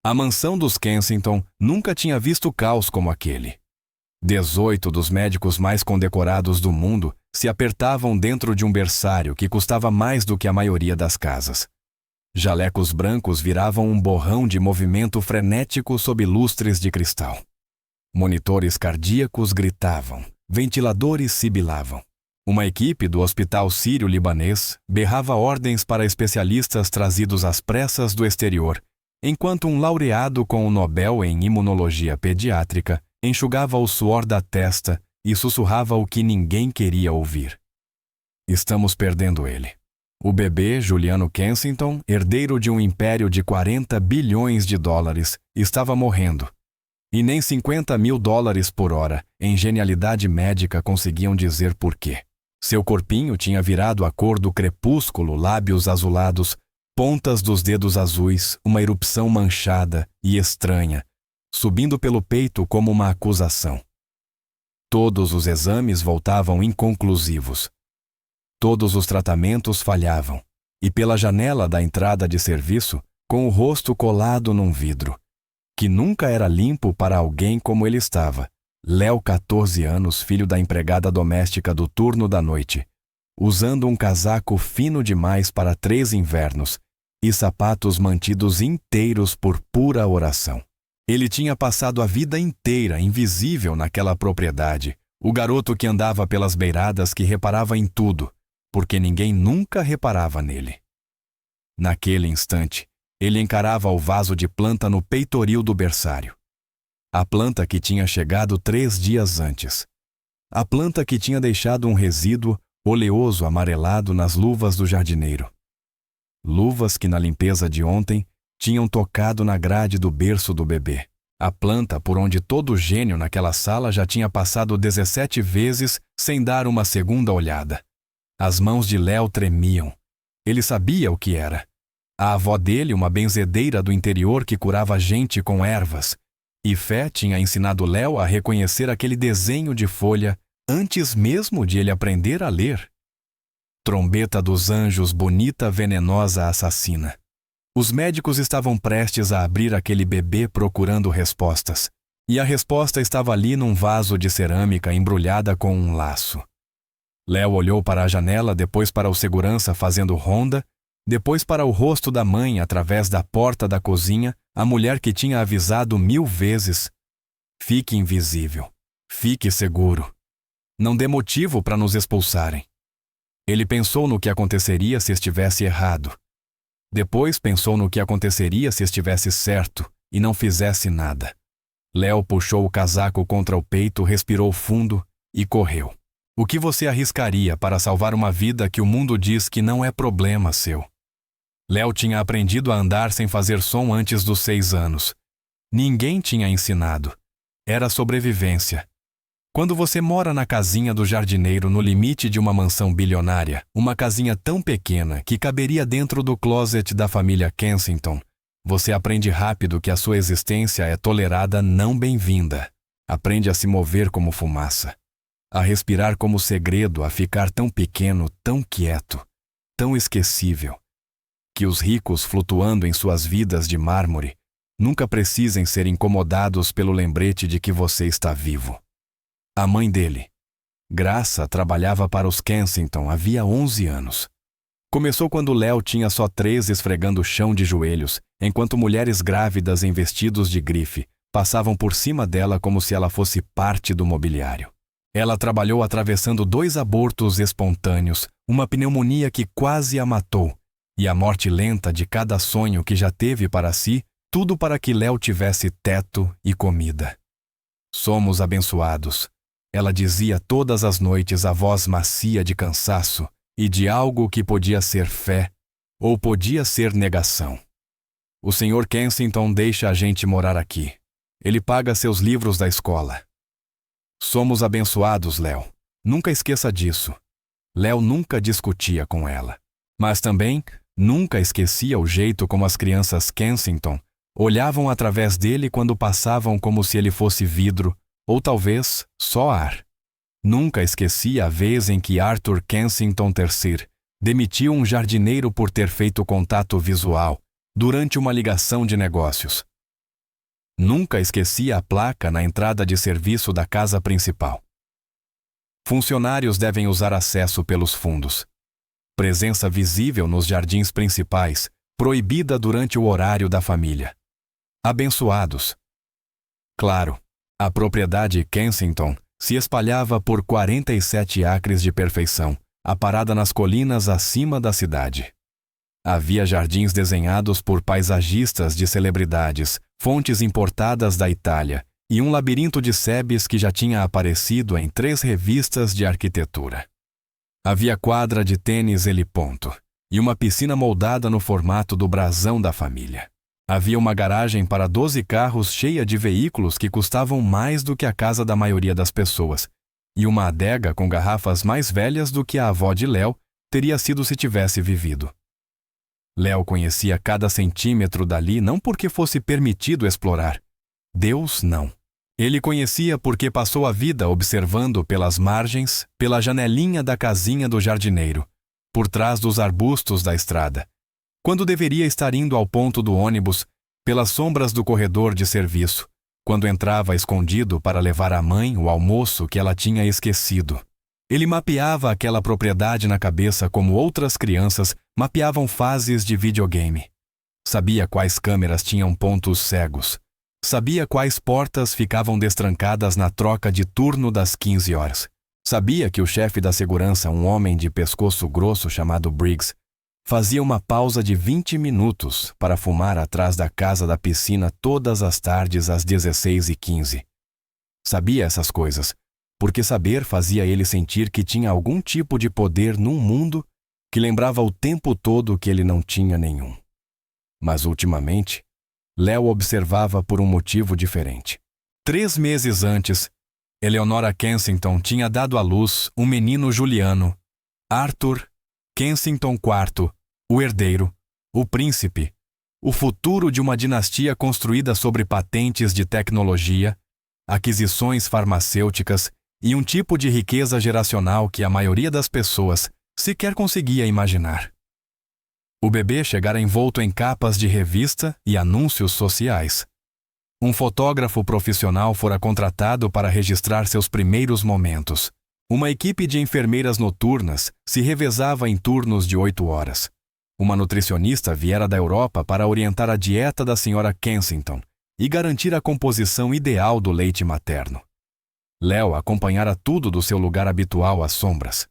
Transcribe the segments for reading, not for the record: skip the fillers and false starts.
A mansão dos Kensington nunca tinha visto caos como aquele. 18 dos médicos mais condecorados do mundo se apertavam dentro de um berçário que custava mais do que a maioria das casas. Jalecos brancos viravam um borrão de movimento frenético sob lustres de cristal. Monitores cardíacos gritavam, ventiladores sibilavam. Uma equipe do Hospital Sírio-Libanês berrava ordens para especialistas trazidos às pressas do exterior, enquanto um laureado com o Nobel em Imunologia Pediátrica enxugava o suor da testa e sussurrava o que ninguém queria ouvir. Estamos perdendo ele. O bebê Juliano Kensington, herdeiro de um império de 40 bilhões de dólares, estava morrendo. E nem 50 mil dólares por hora em genialidade médica conseguiam dizer por quê. Seu corpinho tinha virado a cor do crepúsculo, lábios azulados, pontas dos dedos azuis, uma erupção manchada e estranha, subindo pelo peito como uma acusação. Todos os exames voltavam inconclusivos. Todos os tratamentos falhavam, e pela janela da entrada de serviço, com o rosto colado num vidro, que nunca era limpo para alguém como ele estava, Léo, 14 anos, filho da empregada doméstica do turno da noite, usando um casaco fino demais para 3 invernos e sapatos mantidos inteiros por pura oração. Ele tinha passado a vida inteira invisível naquela propriedade, o garoto que andava pelas beiradas que reparava em tudo, porque ninguém nunca reparava nele. Naquele instante, ele encarava o vaso de planta no peitoril do berçário. A planta que tinha chegado 3 dias antes. A planta que tinha deixado um resíduo oleoso amarelado nas luvas do jardineiro. Luvas que na limpeza de ontem tinham tocado na grade do berço do bebê. A planta por onde todo gênio naquela sala já tinha passado 17 vezes sem dar uma segunda olhada. As mãos de Léo tremiam. Ele sabia o que era. A avó dele, uma benzedeira do interior que curava gente com ervas. E Fé tinha ensinado Léo a reconhecer aquele desenho de folha antes mesmo de ele aprender a ler. Trombeta dos anjos, bonita, venenosa assassina. Os médicos estavam prestes a abrir aquele bebê procurando respostas. E a resposta estava ali num vaso de cerâmica embrulhada com um laço. Léo olhou para a janela, depois para o segurança fazendo ronda, depois para o rosto da mãe através da porta da cozinha, a mulher que tinha avisado 1000 vezes: fique invisível, fique seguro. Não dê motivo para nos expulsarem. Ele pensou no que aconteceria se estivesse errado. Depois pensou no que aconteceria se estivesse certo e não fizesse nada. Léo puxou o casaco contra o peito, respirou fundo e correu. O que você arriscaria para salvar uma vida que o mundo diz que não é problema seu? Léo tinha aprendido a andar sem fazer som antes dos 6 anos. Ninguém tinha ensinado. Era sobrevivência. Quando você mora na casinha do jardineiro no limite de uma mansão bilionária, uma casinha tão pequena que caberia dentro do closet da família Kensington, você aprende rápido que a sua existência é tolerada não bem-vinda. Aprende a se mover como fumaça, a respirar como segredo, a ficar tão pequeno, tão quieto, tão esquecível, que os ricos flutuando em suas vidas de mármore nunca precisem ser incomodados pelo lembrete de que você está vivo. A mãe dele, Graça, trabalhava para os Kensington havia 11 anos. Começou quando Léo tinha só 3 esfregando o chão de joelhos, enquanto mulheres grávidas em vestidos de grife passavam por cima dela como se ela fosse parte do mobiliário. Ela trabalhou atravessando 2 abortos espontâneos, uma pneumonia que quase a matou, e a morte lenta de cada sonho que já teve para si, tudo para que Léo tivesse teto e comida. Somos abençoados, ela dizia todas as noites, a voz macia de cansaço e de algo que podia ser fé ou podia ser negação. O Sr. Kensington deixa a gente morar aqui. Ele paga seus livros da escola. Somos abençoados, Léo. Nunca esqueça disso. Léo nunca discutia com ela. Mas também nunca esquecia o jeito como as crianças Kensington olhavam através dele quando passavam como se ele fosse vidro, ou talvez só ar. Nunca esquecia a vez em que Arthur Kensington III demitiu um jardineiro por ter feito contato visual durante uma ligação de negócios. Nunca esquecia a placa na entrada de serviço da casa principal. Funcionários devem usar acesso pelos fundos. Presença visível nos jardins principais, proibida durante o horário da família. Abençoados. Claro, a propriedade Kensington se espalhava por 47 acres de perfeição, aparada nas colinas acima da cidade. Havia jardins desenhados por paisagistas de celebridades, fontes importadas da Itália e um labirinto de sebes que já tinha aparecido em 3 revistas de arquitetura. Havia quadra de tênis heliponto e uma piscina moldada no formato do brasão da família. Havia uma garagem para 12 carros cheia de veículos que custavam mais do que a casa da maioria das pessoas, e uma adega com garrafas mais velhas do que a avó de Léo teria sido se tivesse vivido. Léo conhecia cada centímetro dali não porque fosse permitido explorar. Deus não. Ele conhecia porque passou a vida observando pelas margens, pela janelinha da casinha do jardineiro, por trás dos arbustos da estrada, quando deveria estar indo ao ponto do ônibus, pelas sombras do corredor de serviço, quando entrava escondido para levar à mãe o almoço que ela tinha esquecido. Ele mapeava aquela propriedade na cabeça como outras crianças mapeavam fases de videogame. Sabia quais câmeras tinham pontos cegos. Sabia quais portas ficavam destrancadas na troca de turno das 15 horas. Sabia que o chefe da segurança, um homem de pescoço grosso chamado Briggs, fazia uma pausa de 20 minutos para fumar atrás da casa da piscina todas as tardes às 16h15. Sabia essas coisas, porque saber fazia ele sentir que tinha algum tipo de poder num mundo que lembrava o tempo todo que ele não tinha nenhum. Mas ultimamente, Léo observava por um motivo diferente. 3 meses antes, Eleonora Kensington tinha dado à luz um menino Juliano, Arthur Kensington IV, o herdeiro, o príncipe, o futuro de uma dinastia construída sobre patentes de tecnologia, aquisições farmacêuticas e um tipo de riqueza geracional que a maioria das pessoas sequer conseguia imaginar. O bebê chegara envolto em capas de revista e anúncios sociais. Um fotógrafo profissional fora contratado para registrar seus primeiros momentos. Uma equipe de enfermeiras noturnas se revezava em turnos de 8 horas. Uma nutricionista viera da Europa para orientar a dieta da senhora Kensington e garantir a composição ideal do leite materno. Léo acompanhara tudo do seu lugar habitual às sombras.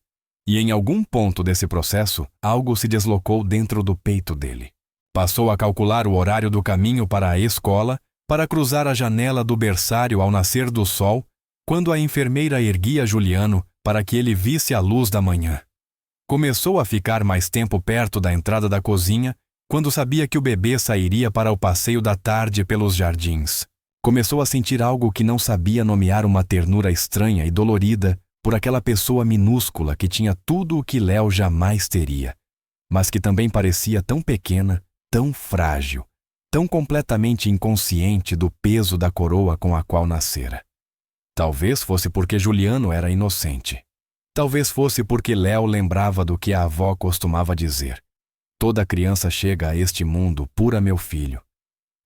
E em algum ponto desse processo, algo se deslocou dentro do peito dele. Passou a calcular o horário do caminho para a escola, para cruzar a janela do berçário ao nascer do sol, quando a enfermeira erguia Juliano para que ele visse a luz da manhã. Começou a ficar mais tempo perto da entrada da cozinha, quando sabia que o bebê sairia para o passeio da tarde pelos jardins. Começou a sentir algo que não sabia nomear, uma ternura estranha e dolorida por aquela pessoa minúscula que tinha tudo o que Léo jamais teria, mas que também parecia tão pequena, tão frágil, tão completamente inconsciente do peso da coroa com a qual nascera. Talvez fosse porque Juliano era inocente. Talvez fosse porque Léo lembrava do que a avó costumava dizer: toda criança chega a este mundo pura, meu filho.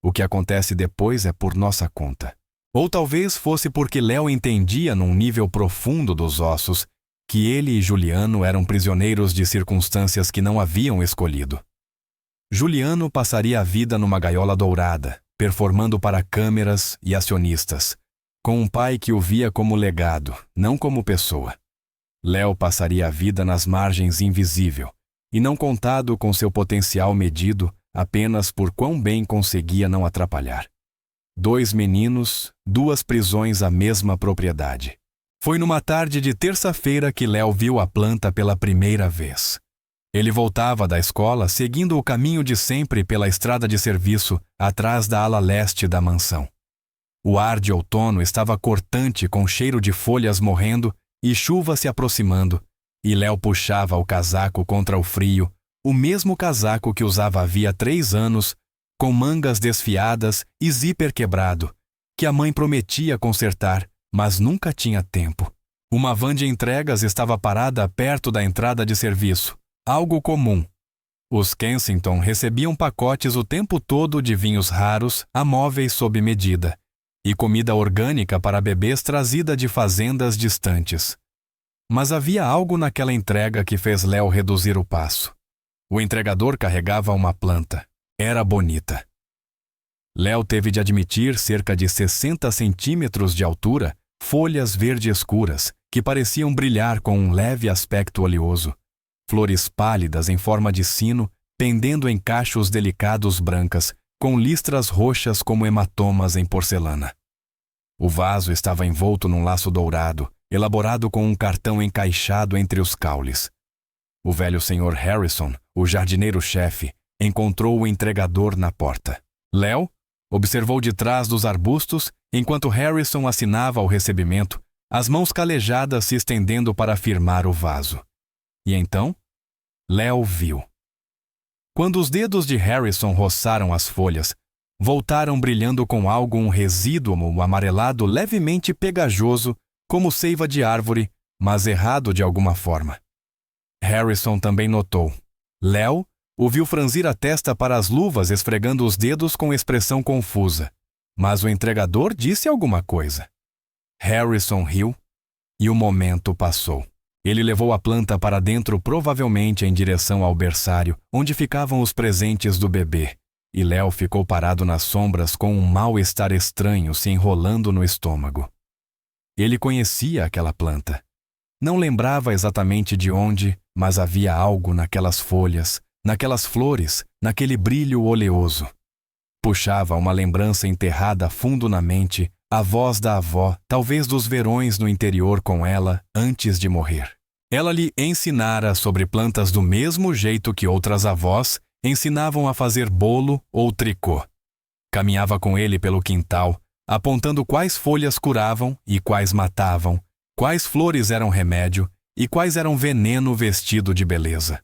O que acontece depois é por nossa conta. Ou talvez fosse porque Léo entendia num nível profundo dos ossos que ele e Juliano eram prisioneiros de circunstâncias que não haviam escolhido. Juliano passaria a vida numa gaiola dourada, performando para câmeras e acionistas, com um pai que o via como legado, não como pessoa. Léo passaria a vida nas margens, invisível, e não contado com seu potencial medido apenas por quão bem conseguia não atrapalhar. 2 meninos, 2 prisões, a mesma propriedade. Foi numa tarde de terça-feira que Léo viu a planta pela primeira vez. Ele voltava da escola seguindo o caminho de sempre pela estrada de serviço, atrás da ala leste da mansão. O ar de outono estava cortante, com cheiro de folhas morrendo e chuva se aproximando, e Léo puxava o casaco contra o frio, o mesmo casaco que usava havia 3 anos, com mangas desfiadas e zíper quebrado, que a mãe prometia consertar, mas nunca tinha tempo. Uma van de entregas estava parada perto da entrada de serviço, algo comum. Os Kensington recebiam pacotes o tempo todo de vinhos raros a móveis sob medida, e comida orgânica para bebês trazida de fazendas distantes. Mas havia algo naquela entrega que fez Léo reduzir o passo. O entregador carregava uma planta. Era bonita. Léo teve de admitir cerca de 60 centímetros de altura, folhas verde escuras, que pareciam brilhar com um leve aspecto oleoso. Flores pálidas em forma de sino, pendendo em cachos delicados brancas, com listras roxas como hematomas em porcelana. O vaso estava envolto num laço dourado, elaborado com um cartão encaixado entre os caules. O velho Sr. Harrison, o jardineiro-chefe, encontrou o entregador na porta. Léo observou de trás dos arbustos, enquanto Harrison assinava o recebimento, as mãos calejadas se estendendo para firmar o vaso. E então, Léo viu. Quando os dedos de Harrison roçaram as folhas, voltaram brilhando com um resíduo amarelado levemente pegajoso, como seiva de árvore, mas errado de alguma forma. Harrison também notou. Léo o viu franzir a testa para as luvas, esfregando os dedos com expressão confusa. Mas o entregador disse alguma coisa. Harrison riu e o momento passou. Ele levou a planta para dentro, provavelmente em direção ao berçário, onde ficavam os presentes do bebê, e Léo ficou parado nas sombras com um mal-estar estranho se enrolando no estômago. Ele conhecia aquela planta. Não lembrava exatamente de onde, mas havia algo naquelas folhas, naquelas flores, naquele brilho oleoso. Puxava uma lembrança enterrada fundo na mente, a voz da avó, talvez dos verões no interior com ela, antes de morrer. Ela lhe ensinara sobre plantas do mesmo jeito que outras avós ensinavam a fazer bolo ou tricô. Caminhava com ele pelo quintal, apontando quais folhas curavam e quais matavam, quais flores eram remédio e quais eram veneno vestido de beleza.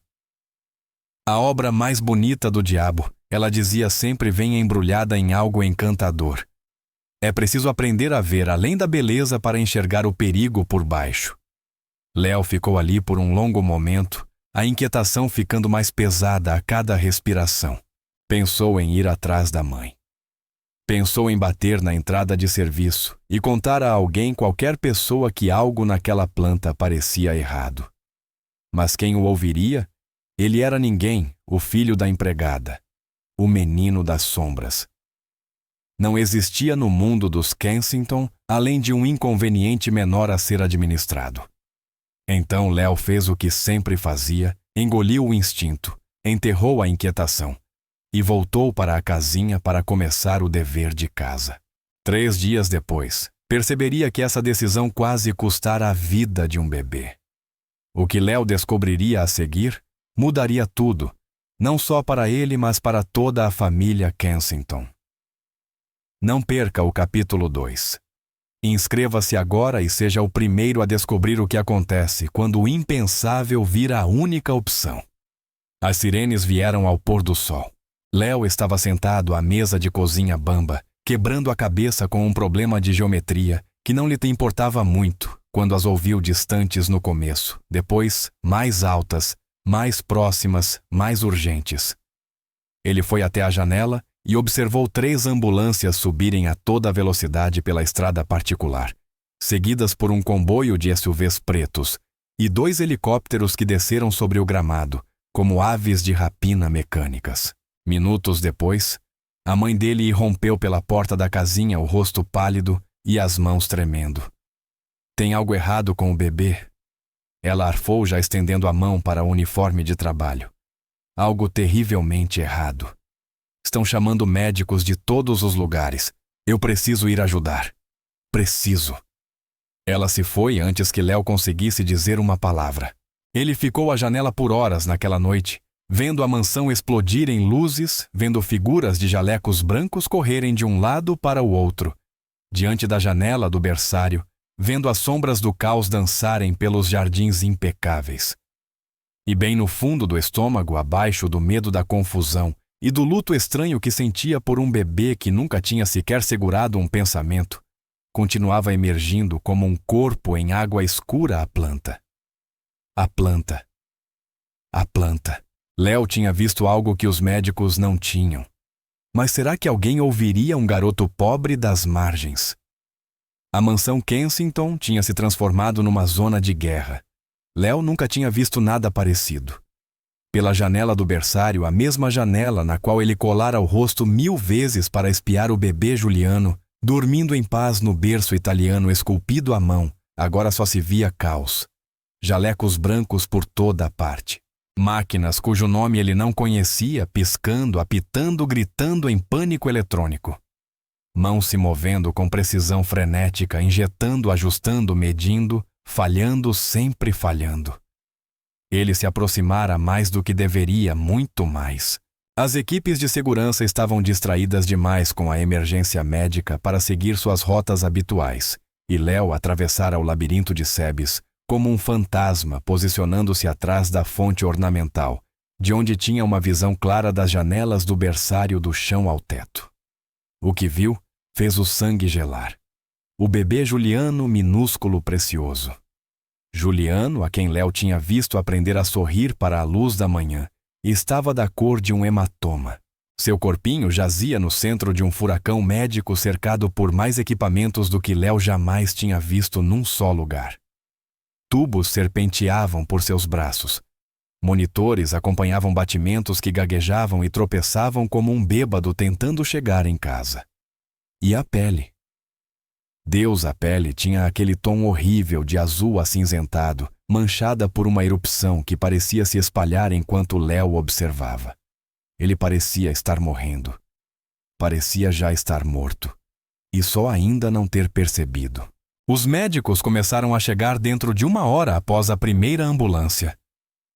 A obra mais bonita do diabo, ela dizia sempre, vem embrulhada em algo encantador. É preciso aprender a ver além da beleza para enxergar o perigo por baixo. Léo ficou ali por um longo momento, a inquietação ficando mais pesada a cada respiração. Pensou em ir atrás da mãe. Pensou em bater na entrada de serviço e contar a alguém, qualquer pessoa, que algo naquela planta parecia errado. Mas quem o ouviria? Ele era ninguém, o filho da empregada, o menino das sombras. Não existia no mundo dos Kensington além de um inconveniente menor a ser administrado. Então Léo fez o que sempre fazia, engoliu o instinto, enterrou a inquietação e voltou para a casinha para começar o dever de casa. 3 dias depois, perceberia que essa decisão quase custara a vida de um bebê. O que Léo descobriria a seguir mudaria tudo, não só para ele, mas para toda a família Kensington. Não perca o capítulo 2. Inscreva-se agora e seja o primeiro a descobrir o que acontece quando o impensável vira a única opção. As sirenes vieram ao pôr do sol. Léo estava sentado à mesa de cozinha bamba, quebrando a cabeça com um problema de geometria que não lhe importava muito quando as ouviu distantes no começo, depois mais altas, mais próximas, mais urgentes. Ele foi até a janela e observou 3 ambulâncias subirem a toda velocidade pela estrada particular, seguidas por um comboio de SUVs pretos e 2 helicópteros que desceram sobre o gramado, como aves de rapina mecânicas. Minutos depois, a mãe dele irrompeu pela porta da casinha, o rosto pálido e as mãos tremendo. Tem algo errado com o bebê? Ela arfou, já estendendo a mão para o uniforme de trabalho. Algo terrivelmente errado. Estão chamando médicos de todos os lugares. Eu preciso ir ajudar. Preciso. Ela se foi antes que Léo conseguisse dizer uma palavra. Ele ficou à janela por horas naquela noite, vendo a mansão explodir em luzes, vendo figuras de jalecos brancos correrem de um lado para o outro, diante da janela do berçário, vendo as sombras do caos dançarem pelos jardins impecáveis. E bem no fundo do estômago, abaixo do medo da confusão e do luto estranho que sentia por um bebê que nunca tinha sequer segurado um pensamento, continuava emergindo como um corpo em água escura a planta. A planta. A planta. Léo tinha visto algo que os médicos não tinham. Mas será que alguém ouviria um garoto pobre das margens? A mansão Kensington tinha se transformado numa zona de guerra. Léo nunca tinha visto nada parecido. Pela janela do berçário, a mesma janela na qual ele colara o rosto 1000 vezes para espiar o bebê Juliano, dormindo em paz no berço italiano esculpido à mão, agora só se via caos. Jalecos brancos por toda a parte. Máquinas cujo nome ele não conhecia, piscando, apitando, gritando em pânico eletrônico. Mãos se movendo com precisão frenética, injetando, ajustando, medindo, falhando, sempre falhando. Ele se aproximara mais do que deveria, muito mais. As equipes de segurança estavam distraídas demais com a emergência médica para seguir suas rotas habituais, e Léo atravessara o labirinto de Sebes como um fantasma, posicionando-se atrás da fonte ornamental, de onde tinha uma visão clara das janelas do berçário do chão ao teto. O que viu fez o sangue gelar. O bebê Juliano, minúsculo, precioso. Juliano, a quem Léo tinha visto aprender a sorrir para a luz da manhã, estava da cor de um hematoma. Seu corpinho jazia no centro de um furacão médico cercado por mais equipamentos do que Léo jamais tinha visto num só lugar. Tubos serpenteavam por seus braços. Monitores acompanhavam batimentos que gaguejavam e tropeçavam como um bêbado tentando chegar em casa. E a pele? Deus, a pele tinha aquele tom horrível de azul acinzentado, manchada por uma erupção que parecia se espalhar enquanto Léo observava. Ele parecia estar morrendo. Parecia já estar morto. E só ainda não ter percebido. Os médicos começaram a chegar dentro de 1 hora após a primeira ambulância.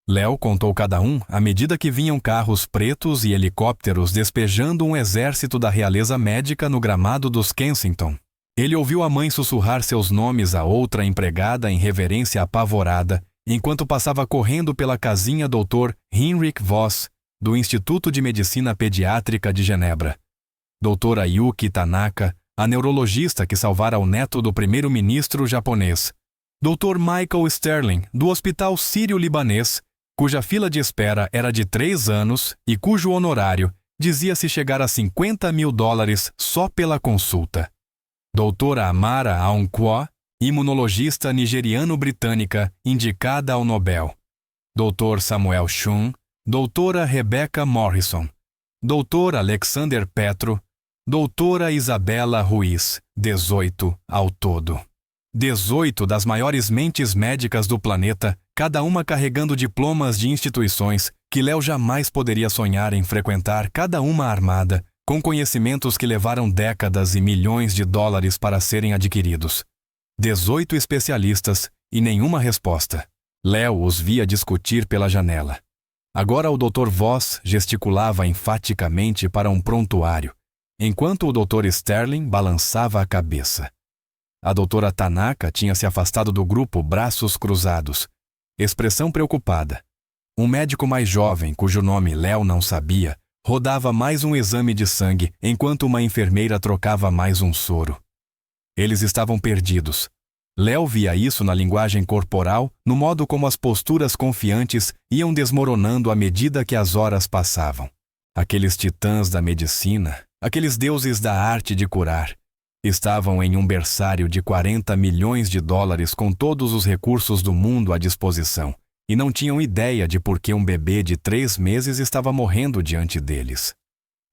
Léo contou cada um à medida que vinham carros pretos e helicópteros despejando um exército da realeza médica no gramado dos Kensington. Ele ouviu a mãe sussurrar seus nomes a outra empregada em reverência apavorada, enquanto passava correndo pela casinha Dr. Heinrich Voss, do Instituto de Medicina Pediátrica de Genebra. Doutora Yuki Tanaka, a neurologista que salvara o neto do primeiro-ministro japonês. Dr. Michael Sterling, do Hospital Sírio-Libanês, cuja fila de espera era de 3 anos e cujo honorário dizia-se chegar a $50.000 só pela consulta. Doutora Amara Aonkwo, imunologista nigeriano-britânica indicada ao Nobel. Dr. Samuel Chun, doutora Rebecca Morrison, doutor Alexander Petro, doutora Isabela Ruiz, 18 ao todo. 18 das maiores mentes médicas do planeta, cada uma carregando diplomas de instituições que Léo jamais poderia sonhar em frequentar, cada uma armada, com conhecimentos que levaram décadas e milhões de dólares para serem adquiridos. 18 especialistas e nenhuma resposta. Léo os via discutir pela janela. Agora o Dr. Voss gesticulava enfaticamente para um prontuário, enquanto o Dr. Sterling balançava a cabeça. A doutora Tanaka tinha se afastado do grupo, braços cruzados, expressão preocupada. Um médico mais jovem, cujo nome Léo não sabia, rodava mais um exame de sangue, enquanto uma enfermeira trocava mais um soro. Eles estavam perdidos. Léo via isso na linguagem corporal, no modo como as posturas confiantes iam desmoronando à medida que as horas passavam. Aqueles titãs da medicina, aqueles deuses da arte de curar, estavam em um berçário de $40 milhões com todos os recursos do mundo à disposição, e não tinham ideia de por que um bebê de 3 meses estava morrendo diante deles.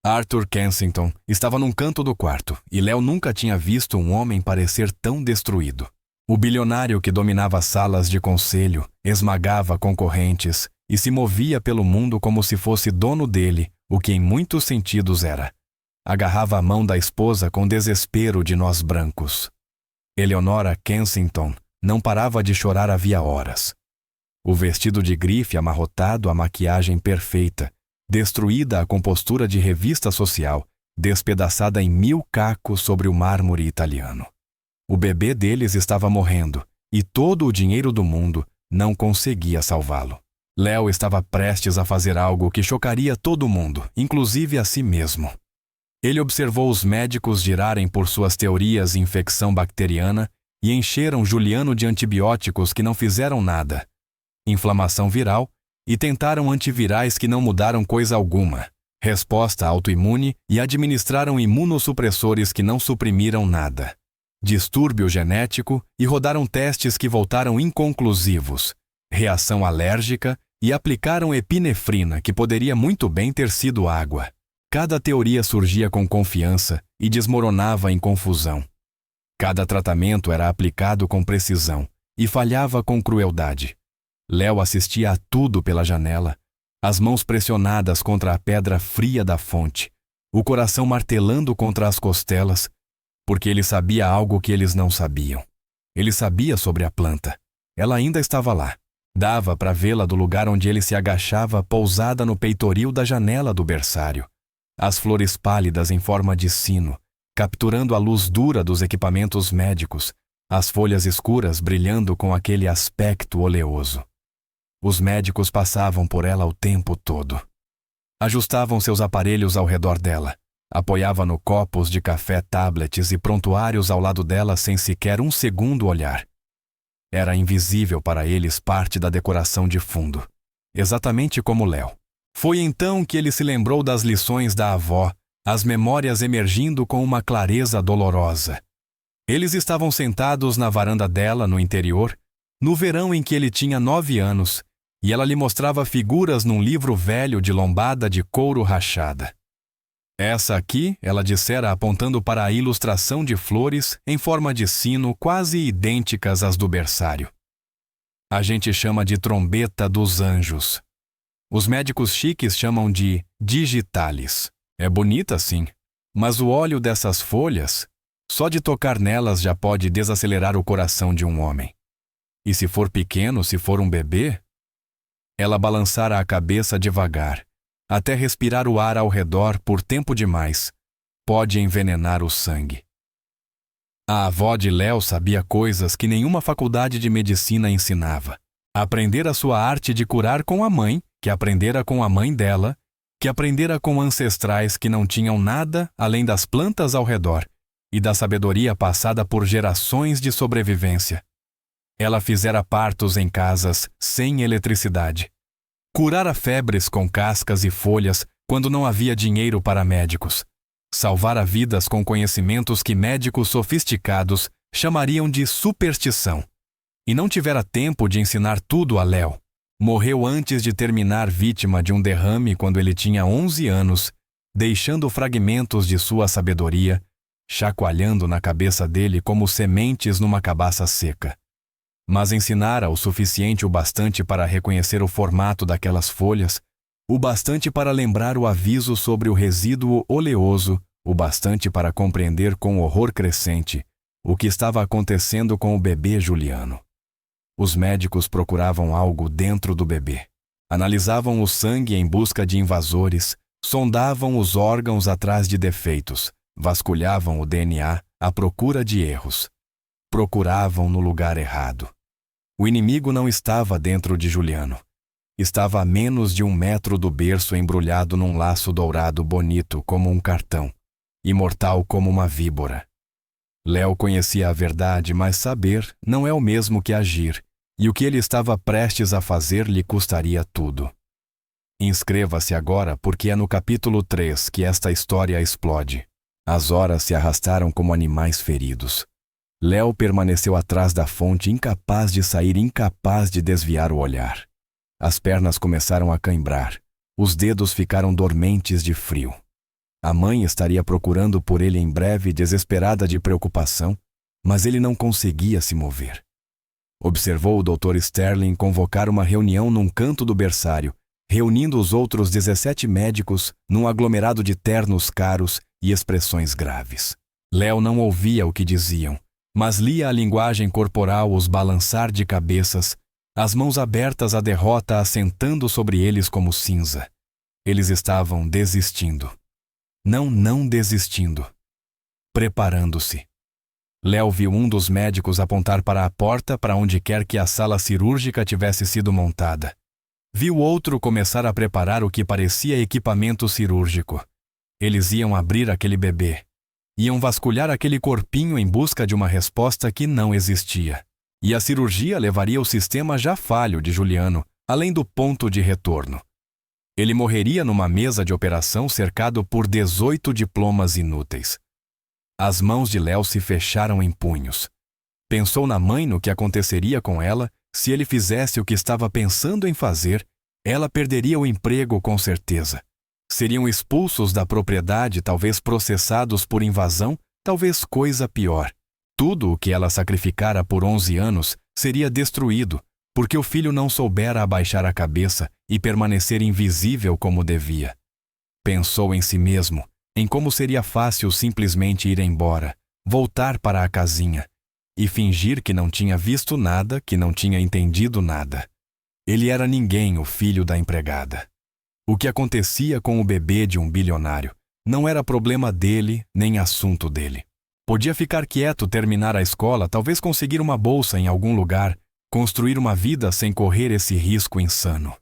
Arthur Kensington estava num canto do quarto, e Léo nunca tinha visto um homem parecer tão destruído. O bilionário que dominava as salas de conselho, esmagava concorrentes e se movia pelo mundo como se fosse dono dele, o que em muitos sentidos era. Agarrava a mão da esposa com desespero de nós brancos. Eleonora Kensington não parava de chorar havia horas. O vestido de grife amarrotado, a maquiagem perfeita, destruída a compostura de revista social, despedaçada em 1000 cacos sobre o mármore italiano. O bebê deles estava morrendo, e todo o dinheiro do mundo não conseguia salvá-lo. Léo estava prestes a fazer algo que chocaria todo mundo, inclusive a si mesmo. Ele observou os médicos girarem por suas teorias de infecção bacteriana e encheram Juliano de antibióticos que não fizeram nada, inflamação viral, e tentaram antivirais que não mudaram coisa alguma. Resposta autoimune e administraram imunossupressores que não suprimiram nada. Distúrbio genético e rodaram testes que voltaram inconclusivos. Reação alérgica e aplicaram epinefrina, que poderia muito bem ter sido água. Cada teoria surgia com confiança e desmoronava em confusão. Cada tratamento era aplicado com precisão e falhava com crueldade. Léo assistia a tudo pela janela, as mãos pressionadas contra a pedra fria da fonte, o coração martelando contra as costelas, porque ele sabia algo que eles não sabiam. Ele sabia sobre a planta. Ela ainda estava lá. Dava para vê-la do lugar onde ele se agachava, pousada no peitoril da janela do berçário. As flores pálidas em forma de sino, capturando a luz dura dos equipamentos médicos, as folhas escuras brilhando com aquele aspecto oleoso. Os médicos passavam por ela o tempo todo. Ajustavam seus aparelhos ao redor dela. Apoiava no copos de café, tablets e prontuários ao lado dela sem sequer um segundo olhar. Era invisível para eles parte da decoração de fundo, exatamente como Léo. Foi então que ele se lembrou das lições da avó, as memórias emergindo com uma clareza dolorosa. Eles estavam sentados na varanda dela, no interior, no verão em que ele tinha 9 anos, e ela lhe mostrava figuras num livro velho de lombada de couro rachada. Essa aqui, ela dissera apontando para a ilustração de flores em forma de sino quase idênticas às do berçário. A gente chama de trombeta dos anjos. Os médicos chiques chamam de digitalis. É bonita, sim, mas o óleo dessas folhas, só de tocar nelas já pode desacelerar o coração de um homem. E se for pequeno, se for um bebê? Ela balançara a cabeça devagar, até respirar o ar ao redor por tempo demais. Pode envenenar o sangue. A avó de Léo sabia coisas que nenhuma faculdade de medicina ensinava. Aprendera sua arte de curar com a mãe, que aprendera com a mãe dela, que aprendera com ancestrais que não tinham nada além das plantas ao redor e da sabedoria passada por gerações de sobrevivência. Ela fizera partos em casas sem eletricidade. Curara febres com cascas e folhas quando não havia dinheiro para médicos. Salvara vidas com conhecimentos que médicos sofisticados chamariam de superstição. E não tivera tempo de ensinar tudo a Léo. Morreu antes de terminar vítima de um derrame quando ele tinha 11 anos, deixando fragmentos de sua sabedoria, chacoalhando na cabeça dele como sementes numa cabaça seca. Mas ensinara o suficiente o bastante para reconhecer o formato daquelas folhas, o bastante para lembrar o aviso sobre o resíduo oleoso, o bastante para compreender com horror crescente o que estava acontecendo com o bebê Juliano. Os médicos procuravam algo dentro do bebê. Analisavam o sangue em busca de invasores, sondavam os órgãos atrás de defeitos, vasculhavam o DNA à procura de erros. Procuravam no lugar errado. O inimigo não estava dentro de Juliano. Estava a menos de 1 metro do berço, embrulhado num laço dourado bonito como um cartão, imortal como uma víbora. Léo conhecia a verdade, mas saber não é o mesmo que agir, e o que ele estava prestes a fazer lhe custaria tudo. Inscreva-se agora, porque é no capítulo 3 que esta história explode. As horas se arrastaram como animais feridos. Léo permaneceu atrás da fonte, incapaz de sair, incapaz de desviar o olhar. As pernas começaram a cãibrar. Os dedos ficaram dormentes de frio. A mãe estaria procurando por ele em breve, desesperada de preocupação, mas ele não conseguia se mover. Observou o Dr. Sterling convocar uma reunião num canto do berçário, reunindo os outros 17 médicos num aglomerado de ternos caros e expressões graves. Léo não ouvia o que diziam, mas lia a linguagem corporal, os balançar de cabeças, as mãos abertas à derrota assentando sobre eles como cinza. Eles estavam desistindo. Não desistindo. Preparando-se. Léo viu um dos médicos apontar para a porta para onde quer que a sala cirúrgica tivesse sido montada. Viu outro começar a preparar o que parecia equipamento cirúrgico. Eles iam abrir aquele bebê. Iam vasculhar aquele corpinho em busca de uma resposta que não existia. E a cirurgia levaria o sistema já falho de Juliano, além do ponto de retorno. Ele morreria numa mesa de operação cercado por 18 diplomas inúteis. As mãos de Léo se fecharam em punhos. Pensou na mãe, no que aconteceria com ela se ele fizesse o que estava pensando em fazer. Ela perderia o emprego com certeza. Seriam expulsos da propriedade, talvez processados por invasão, talvez coisa pior. Tudo o que ela sacrificara por 11 anos seria destruído, porque o filho não soubera abaixar a cabeça e permanecer invisível como devia. Pensou em si mesmo, em como seria fácil simplesmente ir embora, voltar para a casinha e fingir que não tinha visto nada, que não tinha entendido nada. Ele era ninguém, o filho da empregada. O que acontecia com o bebê de um bilionário não era problema dele, nem assunto dele. Podia ficar quieto, terminar a escola, talvez conseguir uma bolsa em algum lugar, construir uma vida sem correr esse risco insano.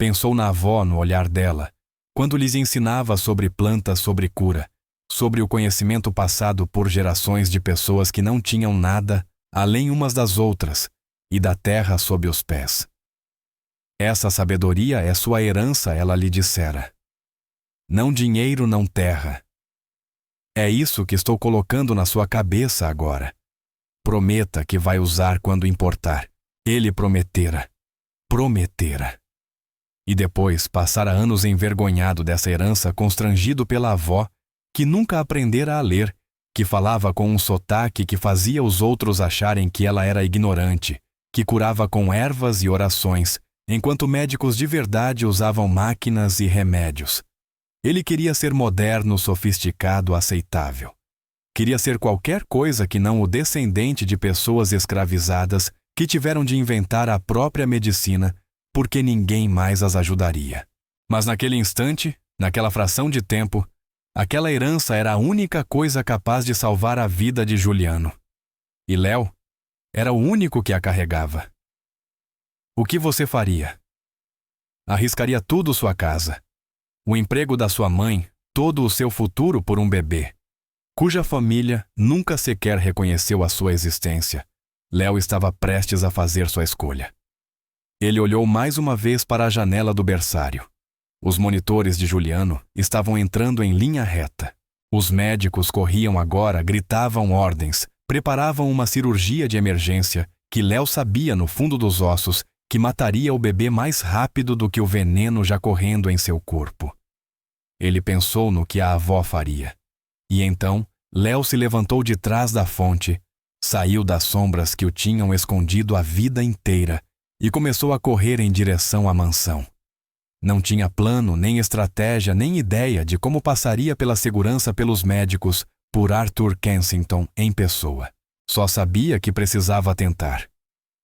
Pensou na avó, no olhar dela, quando lhes ensinava sobre plantas, sobre cura, sobre o conhecimento passado por gerações de pessoas que não tinham nada além umas das outras e da terra sob os pés. Essa sabedoria é sua herança, ela lhe dissera. Não dinheiro, não terra. É isso que estou colocando na sua cabeça agora. Prometa que vai usar quando importar. Ele prometera. Prometera. E depois passara anos envergonhado dessa herança, constrangido pela avó, que nunca aprendera a ler, que falava com um sotaque que fazia os outros acharem que ela era ignorante, que curava com ervas e orações, enquanto médicos de verdade usavam máquinas e remédios. Ele queria ser moderno, sofisticado, aceitável. Queria ser qualquer coisa que não o descendente de pessoas escravizadas que tiveram de inventar a própria medicina porque ninguém mais as ajudaria. Mas naquele instante, naquela fração de tempo, aquela herança era a única coisa capaz de salvar a vida de Juliano. E Léo era o único que a carregava. O que você faria? Arriscaria tudo sua casa, o emprego da sua mãe, todo o seu futuro por um bebê, cuja família nunca sequer reconheceu a sua existência. Léo estava prestes a fazer sua escolha. Ele olhou mais uma vez para a janela do berçário. Os monitores de Juliano estavam entrando em linha reta. Os médicos corriam agora, gritavam ordens, preparavam uma cirurgia de emergência que Léo sabia no fundo dos ossos que mataria o bebê mais rápido do que o veneno já correndo em seu corpo. Ele pensou no que a avó faria. E então, Léo se levantou de trás da fonte, saiu das sombras que o tinham escondido a vida inteira e começou a correr em direção à mansão. Não tinha plano, nem estratégia, nem ideia de como passaria pela segurança pelos médicos por Arthur Kensington em pessoa. Só sabia que precisava tentar.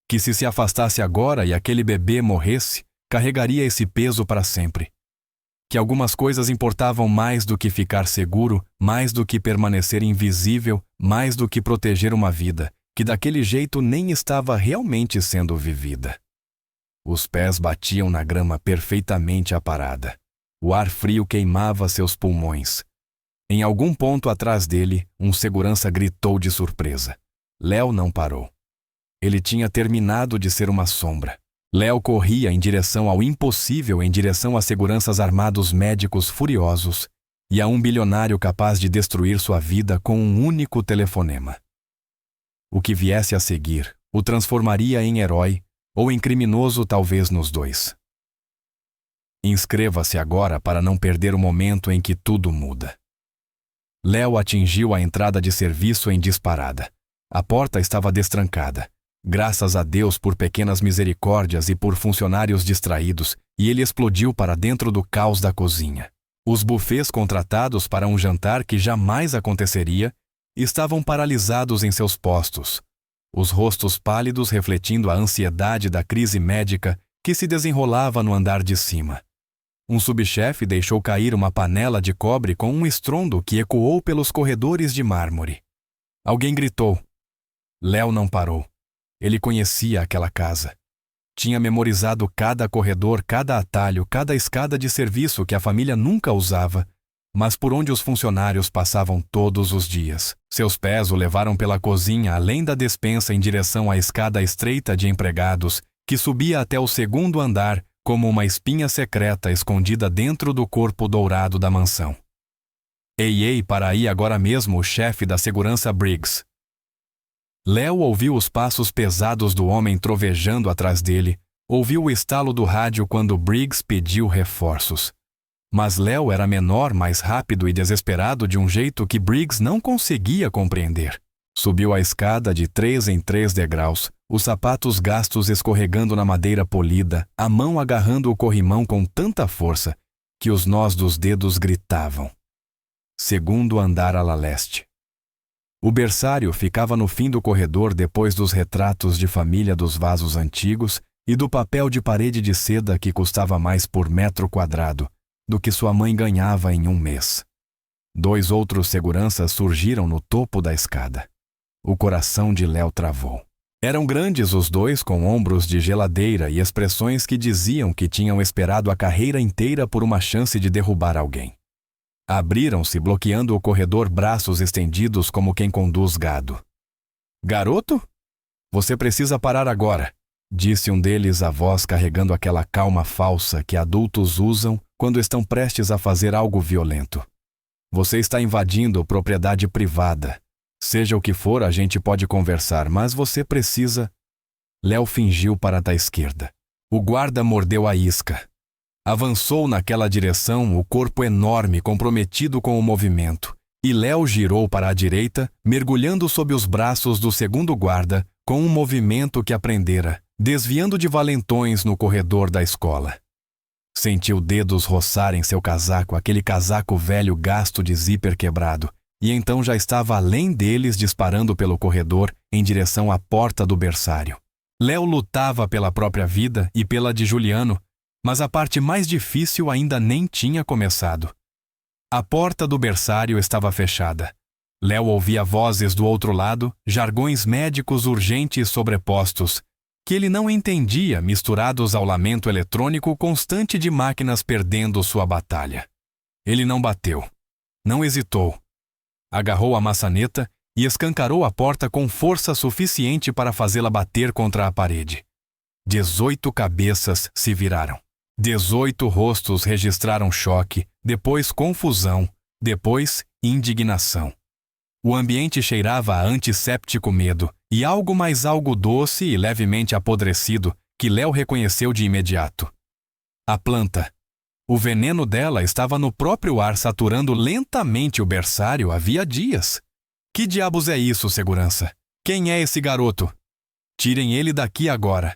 Que se afastasse agora e aquele bebê morresse, carregaria esse peso para sempre. Que algumas coisas importavam mais do que ficar seguro, mais do que permanecer invisível, mais do que proteger uma vida, que daquele jeito nem estava realmente sendo vivida. Os pés batiam na grama perfeitamente aparada. O ar frio queimava seus pulmões. Em algum ponto atrás dele, um segurança gritou de surpresa. Léo não parou. Ele tinha terminado de ser uma sombra. Léo corria em direção ao impossível, em direção a seguranças armados médicos furiosos e a um bilionário capaz de destruir sua vida com um único telefonema. O que viesse a seguir o transformaria em herói ou em criminoso, talvez nos dois. Inscreva-se agora para não perder o momento em que tudo muda. Léo atingiu a entrada de serviço em disparada. A porta estava destrancada. Graças a Deus por pequenas misericórdias e por funcionários distraídos, e ele explodiu para dentro do caos da cozinha. Os buffets contratados para um jantar que jamais aconteceria estavam paralisados em seus postos, os rostos pálidos refletindo a ansiedade da crise médica que se desenrolava no andar de cima. Um subchefe deixou cair uma panela de cobre com um estrondo que ecoou pelos corredores de mármore. Alguém gritou. Léo não parou. Ele conhecia aquela casa. Tinha memorizado cada corredor, cada atalho, cada escada de serviço que a família nunca usava, mas por onde os funcionários passavam todos os dias. Seus pés o levaram pela cozinha além da despensa em direção à escada estreita de empregados que subia até o segundo andar como uma espinha secreta escondida dentro do corpo dourado da mansão. Ei, para aí agora mesmo o chefe da segurança Briggs. Léo ouviu os passos pesados do homem trovejando atrás dele, ouviu o estalo do rádio quando Briggs pediu reforços. Mas Léo era menor, mais rápido e desesperado de um jeito que Briggs não conseguia compreender. Subiu a escada de 3 em 3 degraus, os sapatos gastos escorregando na madeira polida, a mão agarrando o corrimão com tanta força que os nós dos dedos gritavam. Segundo andar ala leste. O berçário ficava no fim do corredor depois dos retratos de família dos vasos antigos e do papel de parede de seda que custava mais por metro quadrado do que sua mãe ganhava em um mês. 2 outros seguranças surgiram no topo da escada. O coração de Léo travou. Eram grandes os dois, com ombros de geladeira e expressões que diziam que tinham esperado a carreira inteira por uma chance de derrubar alguém. Abriram-se, bloqueando o corredor, braços estendidos como quem conduz gado. "Garoto? Você precisa parar agora", disse um deles, a voz carregando aquela calma falsa que adultos usam quando estão prestes a fazer algo violento. "Você está invadindo propriedade privada. Seja o que for, a gente pode conversar, mas você precisa..." Léo fingiu para a esquerda. O guarda mordeu a isca. Avançou naquela direção, o corpo enorme comprometido com o movimento, e Léo girou para a direita, mergulhando sob os braços do segundo guarda, com um movimento que aprendera, desviando de valentões no corredor da escola. Sentiu dedos roçarem seu casaco, aquele casaco velho gasto de zíper quebrado, e então já estava além deles, disparando pelo corredor em direção à porta do berçário. Léo lutava pela própria vida e pela de Juliano, mas a parte mais difícil ainda nem tinha começado. A porta do berçário estava fechada. Léo ouvia vozes do outro lado, jargões médicos urgentes sobrepostos, que ele não entendia, misturados ao lamento eletrônico constante de máquinas perdendo sua batalha. Ele não bateu. Não hesitou. Agarrou a maçaneta e escancarou a porta com força suficiente para fazê-la bater contra a parede. 18 cabeças se viraram. 18 rostos registraram choque, depois confusão, depois indignação. O ambiente cheirava a antisséptico medo e algo mais algo doce e levemente apodrecido que Léo reconheceu de imediato. A planta. O veneno dela estava no próprio ar, saturando lentamente o berçário havia dias. Que diabos é isso, segurança? Quem é esse garoto? Tirem ele daqui agora.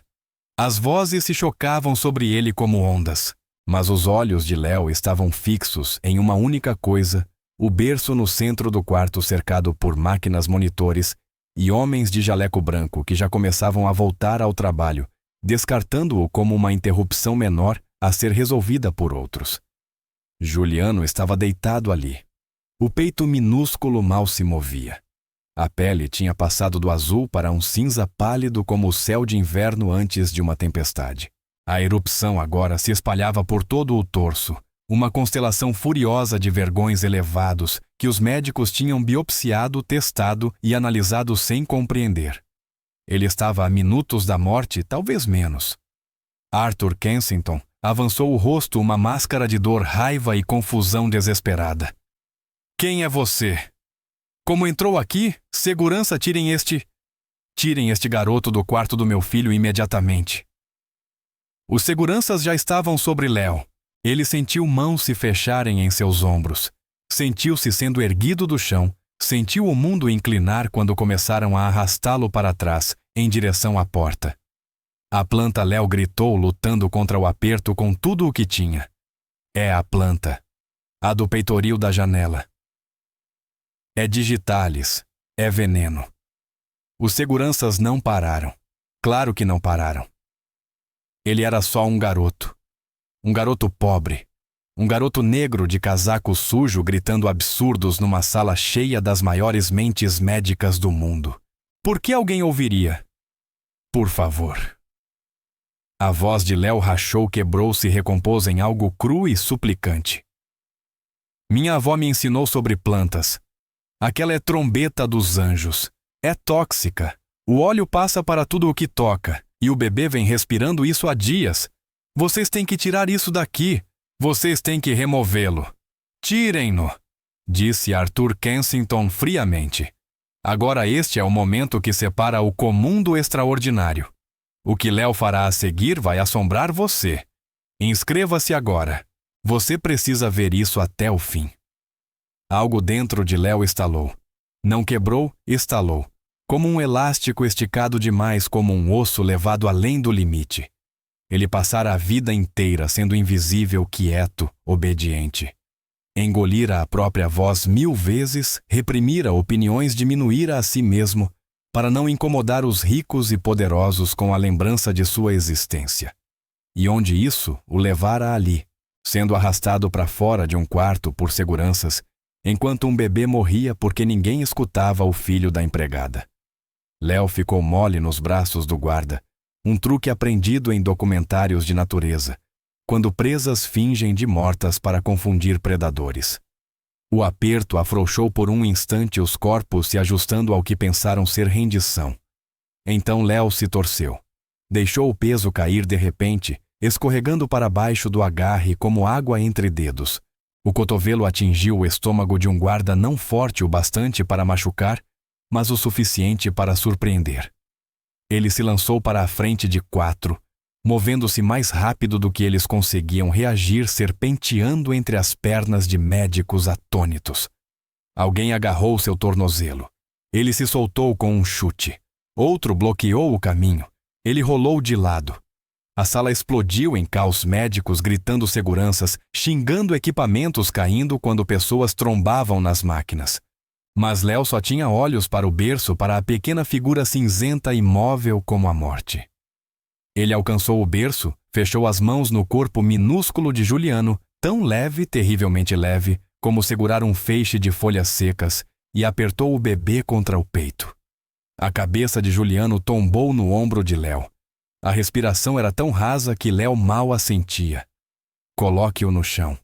As vozes se chocavam sobre ele como ondas, mas os olhos de Léo estavam fixos em uma única coisa, o berço no centro do quarto cercado por máquinas monitores e homens de jaleco branco que já começavam a voltar ao trabalho, descartando-o como uma interrupção menor a ser resolvida por outros. Juliano estava deitado ali. O peito minúsculo mal se movia. A pele tinha passado do azul para um cinza pálido como o céu de inverno antes de uma tempestade. A erupção agora se espalhava por todo o torso, uma constelação furiosa de vergões elevados que os médicos tinham biopsiado, testado e analisado sem compreender. Ele estava a minutos da morte, talvez menos. Arthur Kensington avançou o rosto, uma máscara de dor, raiva e confusão desesperada. "Quem é você? Como entrou aqui? Segurança, tirem este garoto do quarto do meu filho imediatamente." Os seguranças já estavam sobre Léo. Ele sentiu mãos se fecharem em seus ombros. Sentiu-se sendo erguido do chão. Sentiu o mundo inclinar quando começaram a arrastá-lo para trás, em direção à porta. A planta, Léo gritou, lutando contra o aperto com tudo o que tinha. É a planta. A do peitoril da janela. É digitalis. É veneno. Os seguranças não pararam. Claro que não pararam. Ele era só um garoto. Um garoto pobre. Um garoto negro de casaco sujo gritando absurdos numa sala cheia das maiores mentes médicas do mundo. Por que alguém ouviria? Por favor. A voz de Léo rachou, quebrou-se e recompôs em algo cru e suplicante. Minha avó me ensinou sobre plantas. Aquela é trombeta dos anjos. É tóxica. O óleo passa para tudo o que toca, e o bebê vem respirando isso há dias. Vocês têm que tirar isso daqui. Vocês têm que removê-lo. Tirem-no, disse Arthur Kensington friamente. Agora este é o momento que separa o comum do extraordinário. O que Léo fará a seguir vai assombrar você. Inscreva-se agora. Você precisa ver isso até o fim. Algo dentro de Léo estalou. Não quebrou, estalou. Como um elástico esticado demais, como um osso levado além do limite. Ele passara a vida inteira sendo invisível, quieto, obediente. Engolira a própria voz 1000 vezes, reprimira opiniões, diminuíra a si mesmo, para não incomodar os ricos e poderosos com a lembrança de sua existência. E onde isso o levara ali, sendo arrastado para fora de um quarto por seguranças, enquanto um bebê morria porque ninguém escutava o filho da empregada. Léo ficou mole nos braços do guarda, um truque aprendido em documentários de natureza, quando presas fingem de mortas para confundir predadores. O aperto afrouxou por um instante os corpos se ajustando ao que pensaram ser rendição. Então Léo se torceu. Deixou o peso cair de repente, escorregando para baixo do agarre como água entre dedos. O cotovelo atingiu o estômago de um guarda não forte o bastante para machucar, mas o suficiente para surpreender. Ele se lançou para a frente de 4, movendo-se mais rápido do que eles conseguiam reagir, serpenteando entre as pernas de médicos atônitos. Alguém agarrou seu tornozelo. Ele se soltou com um chute. Outro bloqueou o caminho. Ele rolou de lado. A sala explodiu em caos, médicos gritando seguranças, xingando equipamentos caindo quando pessoas trombavam nas máquinas. Mas Léo só tinha olhos para o berço, para a pequena figura cinzenta imóvel como a morte. Ele alcançou o berço, fechou as mãos no corpo minúsculo de Juliano, tão leve, terrivelmente leve, como segurar um feixe de folhas secas, e apertou o bebê contra o peito. A cabeça de Juliano tombou no ombro de Léo. A respiração era tão rasa que Léo mal a sentia. Coloque-o no chão.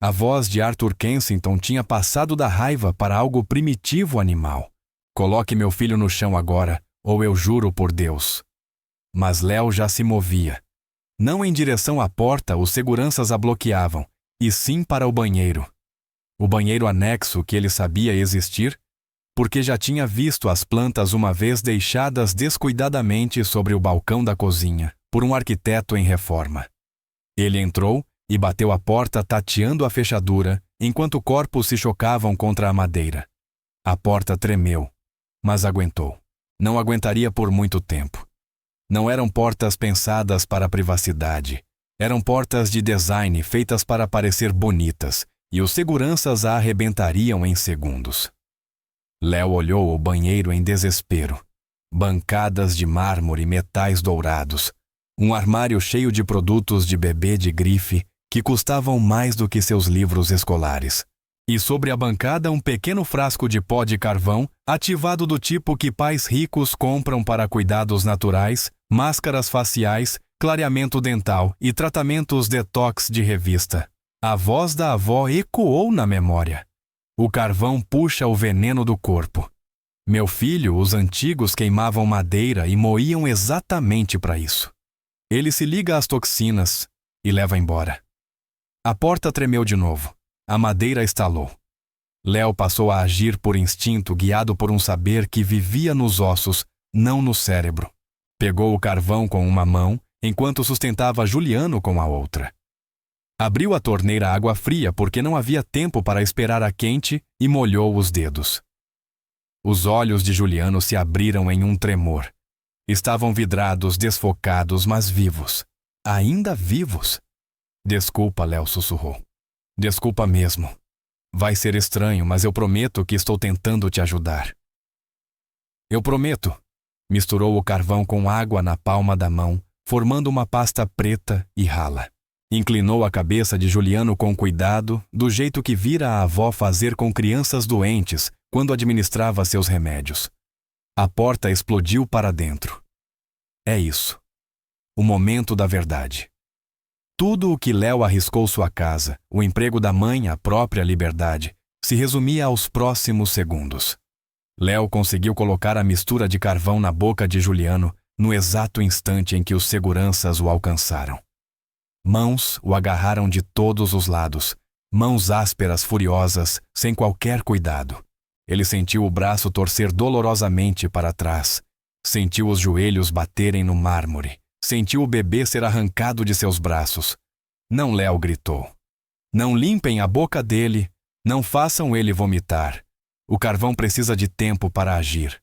A voz de Arthur Kensington tinha passado da raiva para algo primitivo animal. Coloque meu filho no chão agora, ou eu juro por Deus. Mas Léo já se movia. Não em direção à porta, os seguranças a bloqueavam, e sim para o banheiro. O banheiro anexo que ele sabia existir, porque já tinha visto as plantas uma vez deixadas descuidadamente sobre o balcão da cozinha, por um arquiteto em reforma. Ele entrou e bateu a porta tateando a fechadura, enquanto corpos se chocavam contra a madeira. A porta tremeu, mas aguentou. Não aguentaria por muito tempo. Não eram portas pensadas para a privacidade. Eram portas de design feitas para parecer bonitas, e os seguranças a arrebentariam em segundos. Léo olhou o banheiro em desespero. Bancadas de mármore e metais dourados. Um armário cheio de produtos de bebê de grife que custavam mais do que seus livros escolares. E sobre a bancada um pequeno frasco de pó de carvão, ativado do tipo que pais ricos compram para cuidados naturais, máscaras faciais, clareamento dental e tratamentos detox de revista. A voz da avó ecoou na memória. O carvão puxa o veneno do corpo. Meu filho, os antigos queimavam madeira e moíam exatamente para isso. Ele se liga às toxinas e leva embora. A porta tremeu de novo. A madeira estalou. Léo passou a agir por instinto, guiado por um saber que vivia nos ossos, não no cérebro. Pegou o carvão com uma mão, enquanto sustentava Juliano com a outra. Abriu a torneira água fria porque não havia tempo para esperar a quente e molhou os dedos. Os olhos de Juliano se abriram em um tremor. Estavam vidrados, desfocados, mas vivos. Ainda vivos. Desculpa, Léo sussurrou. Desculpa mesmo. Vai ser estranho, mas eu prometo que estou tentando te ajudar. Eu prometo. Misturou o carvão com água na palma da mão, formando uma pasta preta e rala. Inclinou a cabeça de Juliano com cuidado, do jeito que vira a avó fazer com crianças doentes quando administrava seus remédios. A porta explodiu para dentro. É isso. O momento da verdade. Tudo o que Léo arriscou sua casa, o emprego da mãe, a própria liberdade, se resumia aos próximos segundos. Léo conseguiu colocar a mistura de carvão na boca de Juliano no exato instante em que os seguranças o alcançaram. Mãos o agarraram de todos os lados, mãos ásperas, furiosas, sem qualquer cuidado. Ele sentiu o braço torcer dolorosamente para trás. Sentiu os joelhos baterem no mármore. Sentiu o bebê ser arrancado de seus braços. Não, Léo gritou. Não limpem a boca dele, não façam ele vomitar. O carvão precisa de tempo para agir.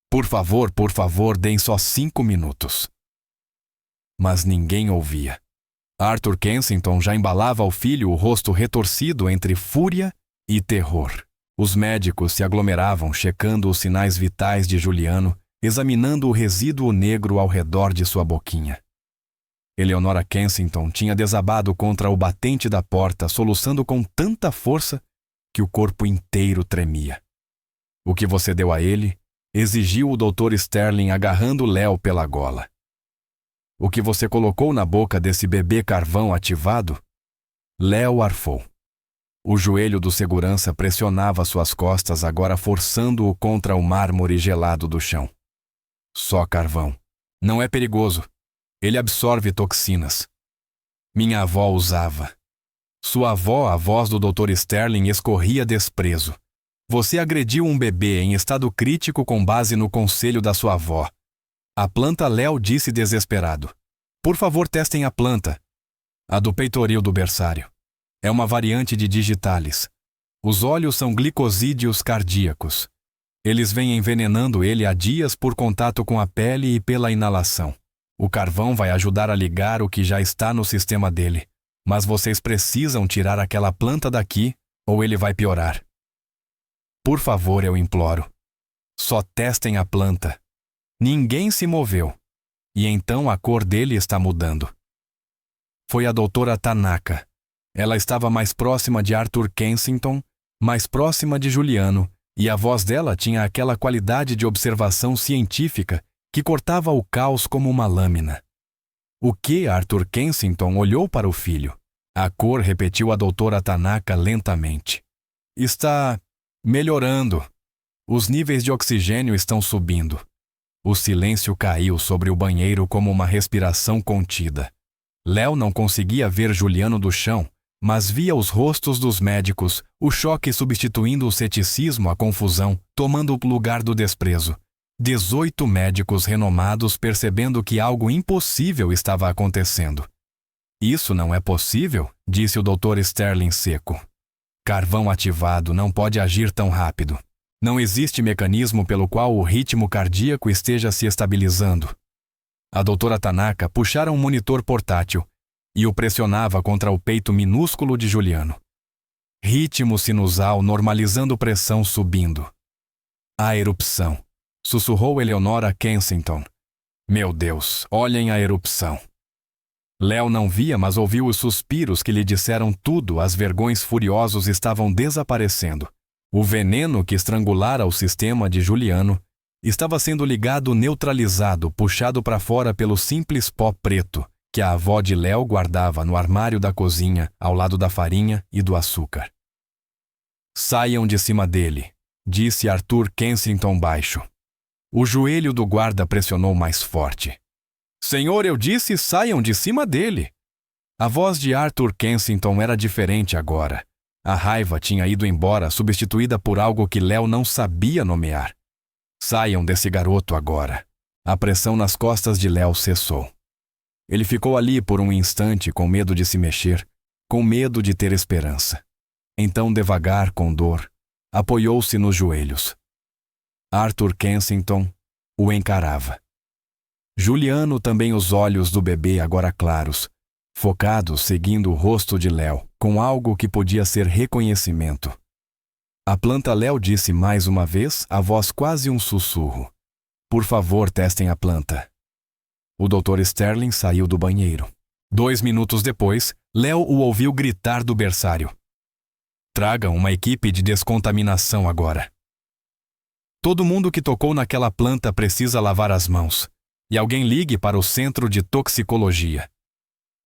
Por favor, deem só 5 minutos. Mas ninguém ouvia. Arthur Kensington já embalava ao filho o rosto retorcido entre fúria e terror. Os médicos se aglomeravam checando os sinais vitais de Juliano, examinando o resíduo negro ao redor de sua boquinha. Eleonora Kensington tinha desabado contra o batente da porta, soluçando com tanta força que o corpo inteiro tremia. O que você deu a ele? Exigiu o Dr. Sterling, agarrando Léo pela gola. O que você colocou na boca desse bebê carvão ativado? Léo arfou. O joelho do segurança pressionava suas costas, agora forçando-o contra o mármore gelado do chão. Só carvão. Não é perigoso. Ele absorve toxinas. Minha avó usava. Sua avó, a voz do Dr. Sterling, escorria desprezo. Você agrediu um bebê em estado crítico com base no conselho da sua avó. A planta, Léo disse desesperado. Por favor, testem a planta. A do peitoril do berçário. É uma variante de digitalis. Os óleos são glicosídeos cardíacos. Eles vêm envenenando ele há dias por contato com a pele e pela inalação. O carvão vai ajudar a ligar o que já está no sistema dele. Mas vocês precisam tirar aquela planta daqui ou ele vai piorar. Por favor, eu imploro. Só testem a planta. Ninguém se moveu. E então a cor dele está mudando. Foi a doutora Tanaka. Ela estava mais próxima de Arthur Kensington, mais próxima de Juliano, e a voz dela tinha aquela qualidade de observação científica que cortava o caos como uma lâmina. O que? Arthur Kensington olhou para o filho. A cor, repetiu a doutora Tanaka lentamente. Está melhorando. Os níveis de oxigênio estão subindo. O silêncio caiu sobre o banheiro como uma respiração contida. Léo não conseguia ver Juliano do chão, mas via os rostos dos médicos, o choque substituindo o ceticismo, a confusão, tomando o lugar do desprezo. 18 médicos renomados percebendo que algo impossível estava acontecendo. Isso não é possível, disse o Dr. Sterling seco. Carvão ativado não pode agir tão rápido. Não existe mecanismo pelo qual o ritmo cardíaco esteja se estabilizando. A doutora Tanaka puxara um monitor portátil e o pressionava contra o peito minúsculo de Juliano. Ritmo sinusal normalizando pressão subindo. A erupção, sussurrou Eleonora Kensington. Meu Deus, olhem a erupção. Léo não via, mas ouviu os suspiros que lhe disseram tudo, as vergões furiosos estavam desaparecendo. O veneno que estrangulara o sistema de Juliano estava sendo ligado, neutralizado, puxado para fora pelo simples pó preto que a avó de Léo guardava no armário da cozinha, ao lado da farinha e do açúcar. Saiam de cima dele, disse Arthur Kensington baixo. O joelho do guarda pressionou mais forte. Senhor, eu disse, saiam de cima dele. A voz de Arthur Kensington era diferente agora. A raiva tinha ido embora, substituída por algo que Léo não sabia nomear. Saiam desse garoto agora. A pressão nas costas de Léo cessou. Ele ficou ali por um instante com medo de se mexer, com medo de ter esperança. Então, devagar, com dor, apoiou-se nos joelhos. Arthur Kensington o encarava. Juliano também, os olhos do bebê agora claros, focados seguindo o rosto de Léo, com algo que podia ser reconhecimento. A planta, Léo disse mais uma vez, a voz quase um sussurro. Por favor, testem a planta. O Dr. Sterling saiu do banheiro. 2 minutos depois, Léo o ouviu gritar do berçário. Tragam uma equipe de descontaminação agora. Todo mundo que tocou naquela planta precisa lavar as mãos. E alguém ligue para o Centro de Toxicologia.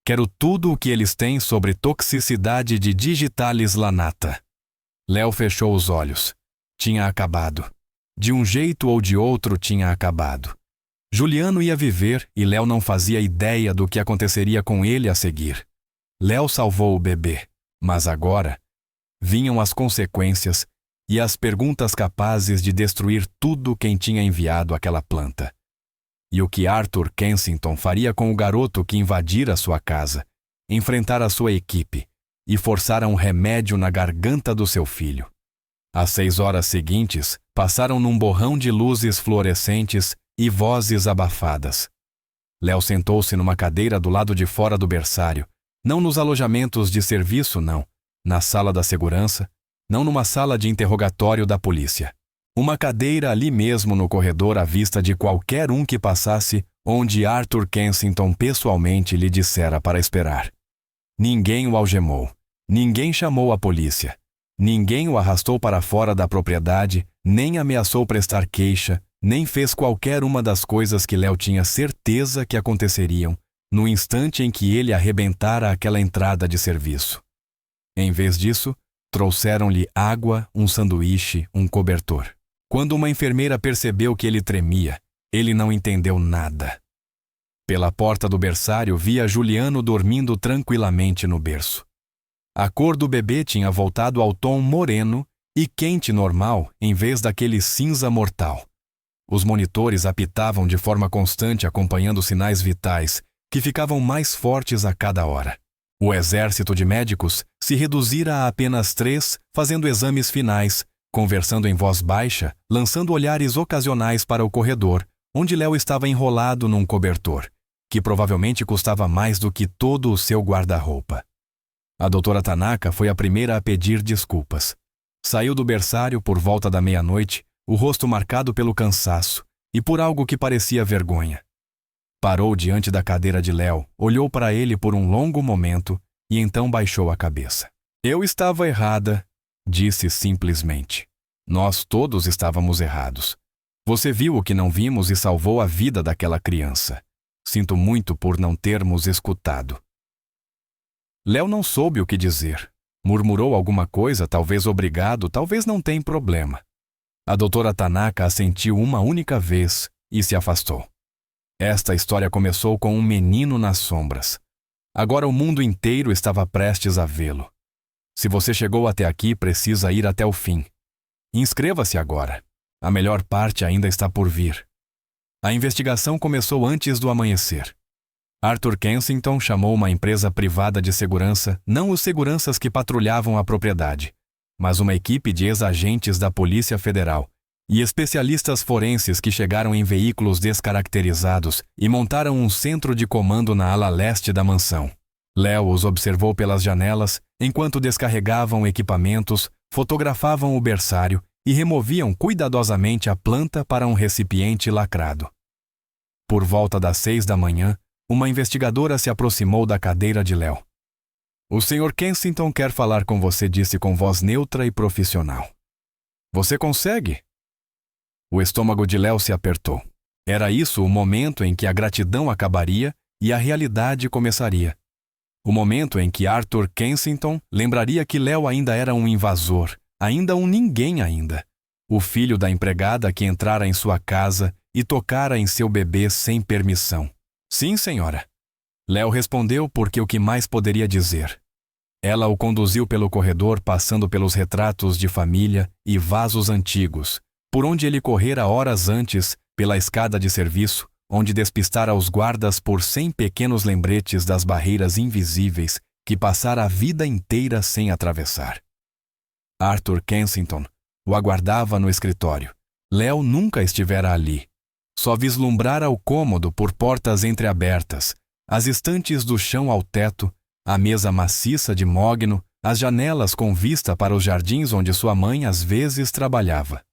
Quero tudo o que eles têm sobre toxicidade de digitalis lanata. Léo fechou os olhos. Tinha acabado. De um jeito ou de outro tinha acabado. Juliano ia viver e Léo não fazia ideia do que aconteceria com ele a seguir. Léo salvou o bebê, mas agora vinham as consequências e as perguntas capazes de destruir tudo quem tinha enviado aquela planta. E o que Arthur Kensington faria com o garoto que invadira sua casa, enfrentara sua equipe e forçara um remédio na garganta do seu filho? As 6 horas seguintes passaram num borrão de luzes fluorescentes e vozes abafadas. Léo sentou-se numa cadeira do lado de fora do berçário, não nos alojamentos de serviço, não, na sala da segurança, não numa sala de interrogatório da polícia. Uma cadeira ali mesmo no corredor à vista de qualquer um que passasse, onde Arthur Kensington pessoalmente lhe dissera para esperar. Ninguém o algemou, ninguém chamou a polícia, ninguém o arrastou para fora da propriedade, nem ameaçou prestar queixa, nem fez qualquer uma das coisas que Léo tinha certeza que aconteceriam no instante em que ele arrebentara aquela entrada de serviço. Em vez disso, trouxeram-lhe água, um sanduíche, um cobertor. Quando uma enfermeira percebeu que ele tremia, ele não entendeu nada. Pela porta do berçário via Juliano dormindo tranquilamente no berço. A cor do bebê tinha voltado ao tom moreno e quente normal em vez daquele cinza mortal. Os monitores apitavam de forma constante acompanhando sinais vitais, que ficavam mais fortes a cada hora. O exército de médicos se reduzira a apenas 3, fazendo exames finais, conversando em voz baixa, lançando olhares ocasionais para o corredor, onde Léo estava enrolado num cobertor, que provavelmente custava mais do que todo o seu guarda-roupa. A doutora Tanaka foi a primeira a pedir desculpas. Saiu do berçário por volta da meia-noite, o rosto marcado pelo cansaço e por algo que parecia vergonha. Parou diante da cadeira de Léo, olhou para ele por um longo momento e então baixou a cabeça. Eu estava errada, disse simplesmente. Nós todos estávamos errados. Você viu o que não vimos e salvou a vida daquela criança. Sinto muito por não termos escutado. Léo não soube o que dizer. Murmurou alguma coisa, talvez obrigado, talvez não tem problema. A doutora Tanaka assentiu uma única vez e se afastou. Esta história começou com um menino nas sombras. Agora o mundo inteiro estava prestes a vê-lo. Se você chegou até aqui, precisa ir até o fim. Inscreva-se agora. A melhor parte ainda está por vir. A investigação começou antes do amanhecer. Arthur Kensington chamou uma empresa privada de segurança, não os seguranças que patrulhavam a propriedade, mas uma equipe de ex-agentes da Polícia Federal e especialistas forenses que chegaram em veículos descaracterizados e montaram um centro de comando na ala leste da mansão. Léo os observou pelas janelas enquanto descarregavam equipamentos, fotografavam o berçário e removiam cuidadosamente a planta para um recipiente lacrado. Por volta das 6 da manhã, uma investigadora se aproximou da cadeira de Léo. O Sr. Kensington quer falar com você, disse com voz neutra e profissional. Você consegue? O estômago de Léo se apertou. Era isso o momento em que a gratidão acabaria e a realidade começaria. O momento em que Arthur Kensington lembraria que Léo ainda era um invasor, ainda um ninguém ainda. O filho da empregada que entrara em sua casa e tocara em seu bebê sem permissão. Sim, senhora. Léo respondeu porque o que mais poderia dizer. Ela o conduziu pelo corredor passando pelos retratos de família e vasos antigos, por onde ele correra horas antes, pela escada de serviço, onde despistara os guardas por 100 pequenos lembretes das barreiras invisíveis que passara a vida inteira sem atravessar. Arthur Kensington o aguardava no escritório. Léo nunca estivera ali. Só vislumbrara o cômodo por portas entreabertas, as estantes do chão ao teto, a mesa maciça de mogno, as janelas com vista para os jardins onde sua mãe às vezes trabalhava.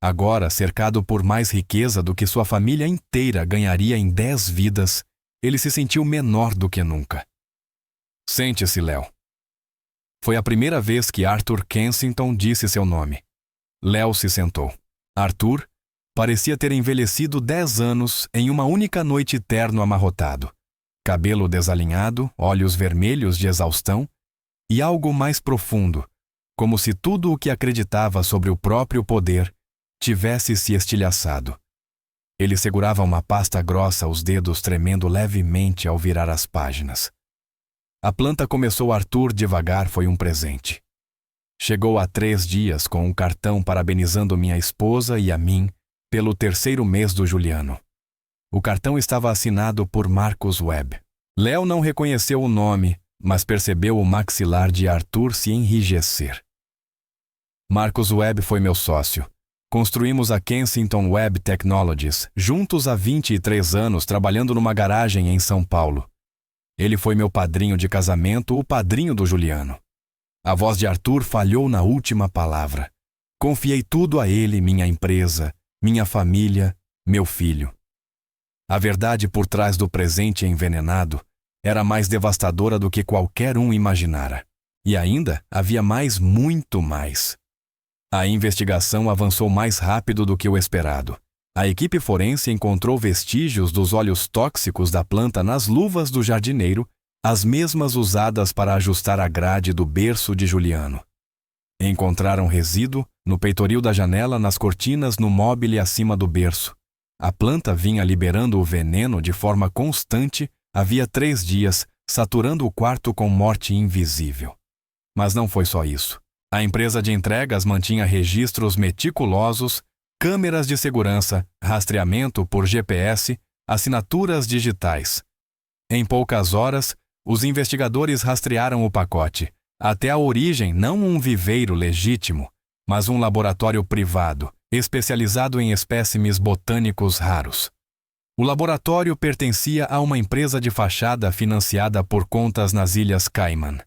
Agora, cercado por mais riqueza do que sua família inteira ganharia em 10 vidas, ele se sentiu menor do que nunca. Sente-se, Léo. Foi a primeira vez que Arthur Kensington disse seu nome. Léo se sentou. Arthur parecia ter envelhecido 10 anos em uma única noite terno amarrotado. Cabelo desalinhado, olhos vermelhos de exaustão e algo mais profundo, como se tudo o que acreditava sobre o próprio poder tivesse se estilhaçado. Ele segurava uma pasta grossa, os dedos tremendo levemente ao virar as páginas. A planta começou Arthur devagar foi um presente. Chegou há 3 dias com um cartão parabenizando minha esposa e a mim pelo 3º mês do Juliano. O cartão estava assinado por Marcos Webb. Léo não reconheceu o nome, mas percebeu o maxilar de Arthur se enrijecer. Marcos Webb foi meu sócio. Construímos a Kensington Webb Technologies, juntos há 23 anos trabalhando numa garagem em São Paulo. Ele foi meu padrinho de casamento, o padrinho do Juliano. A voz de Arthur falhou na última palavra. Confiei tudo a ele, minha empresa, minha família, meu filho. A verdade por trás do presente envenenado era mais devastadora do que qualquer um imaginara. E ainda havia muito mais. A investigação avançou mais rápido do que o esperado. A equipe forense encontrou vestígios dos óleos tóxicos da planta nas luvas do jardineiro, as mesmas usadas para ajustar a grade do berço de Juliano. Encontraram resíduo no peitoril da janela, nas cortinas, no móbile acima do berço. A planta vinha liberando o veneno de forma constante havia 3 dias, saturando o quarto com morte invisível. Mas não foi só isso. A empresa de entregas mantinha registros meticulosos, câmeras de segurança, rastreamento por GPS, assinaturas digitais. Em poucas horas, os investigadores rastrearam o pacote, até a origem, não um viveiro legítimo, mas um laboratório privado, especializado em espécimes botânicos raros. O laboratório pertencia a uma empresa de fachada financiada por contas nas Ilhas Cayman.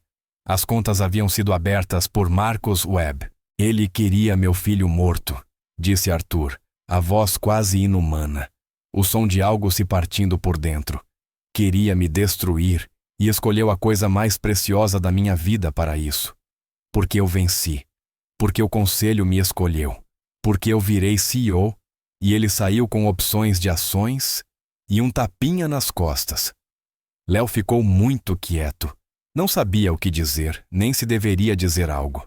As contas haviam sido abertas por Marcos Webb. Ele queria meu filho morto, disse Arthur, a voz quase inumana, o som de algo se partindo por dentro. Queria me destruir e escolheu a coisa mais preciosa da minha vida para isso. Porque eu venci, porque o conselho me escolheu, porque eu virei CEO e ele saiu com opções de ações e um tapinha nas costas. Léo ficou muito quieto. Não sabia o que dizer, nem se deveria dizer algo.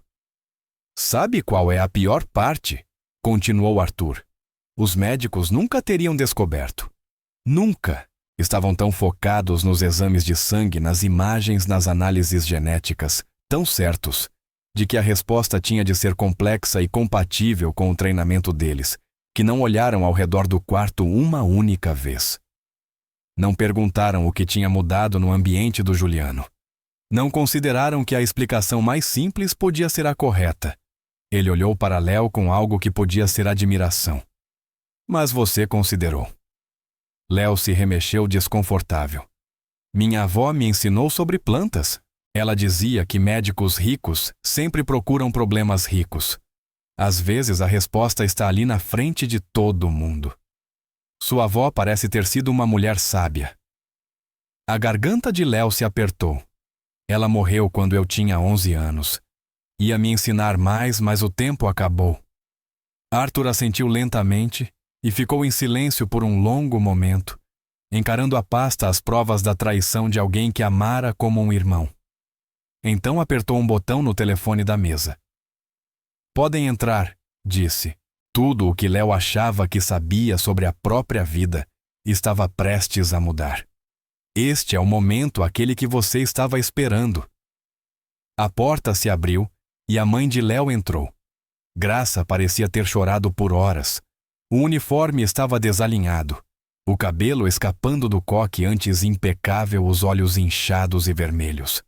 Sabe qual é a pior parte? Continuou Arthur. Os médicos nunca teriam descoberto. Nunca. Estavam tão focados nos exames de sangue, nas imagens, nas análises genéticas, tão certos, de que a resposta tinha de ser complexa e compatível com o treinamento deles, que não olharam ao redor do quarto uma única vez. Não perguntaram o que tinha mudado no ambiente do Juliano. Não consideraram que a explicação mais simples podia ser a correta. Ele olhou para Léo com algo que podia ser admiração. Mas você considerou. Léo se remexeu desconfortável. Minha avó me ensinou sobre plantas. Ela dizia que médicos ricos sempre procuram problemas ricos. Às vezes a resposta está ali na frente de todo mundo. Sua avó parece ter sido uma mulher sábia. A garganta de Léo se apertou. Ela morreu quando eu tinha 11 anos. Ia me ensinar mais, mas o tempo acabou. Arthur assentiu lentamente e ficou em silêncio por um longo momento, encarando a pasta as provas da traição de alguém que amara como um irmão. Então apertou um botão no telefone da mesa. Podem entrar, disse. Tudo o que Léo achava que sabia sobre a própria vida estava prestes a mudar. Este é o momento, aquele que você estava esperando. A porta se abriu e a mãe de Léo entrou. Graça parecia ter chorado por horas. O uniforme estava desalinhado, o cabelo escapando do coque antes impecável, os olhos inchados e vermelhos.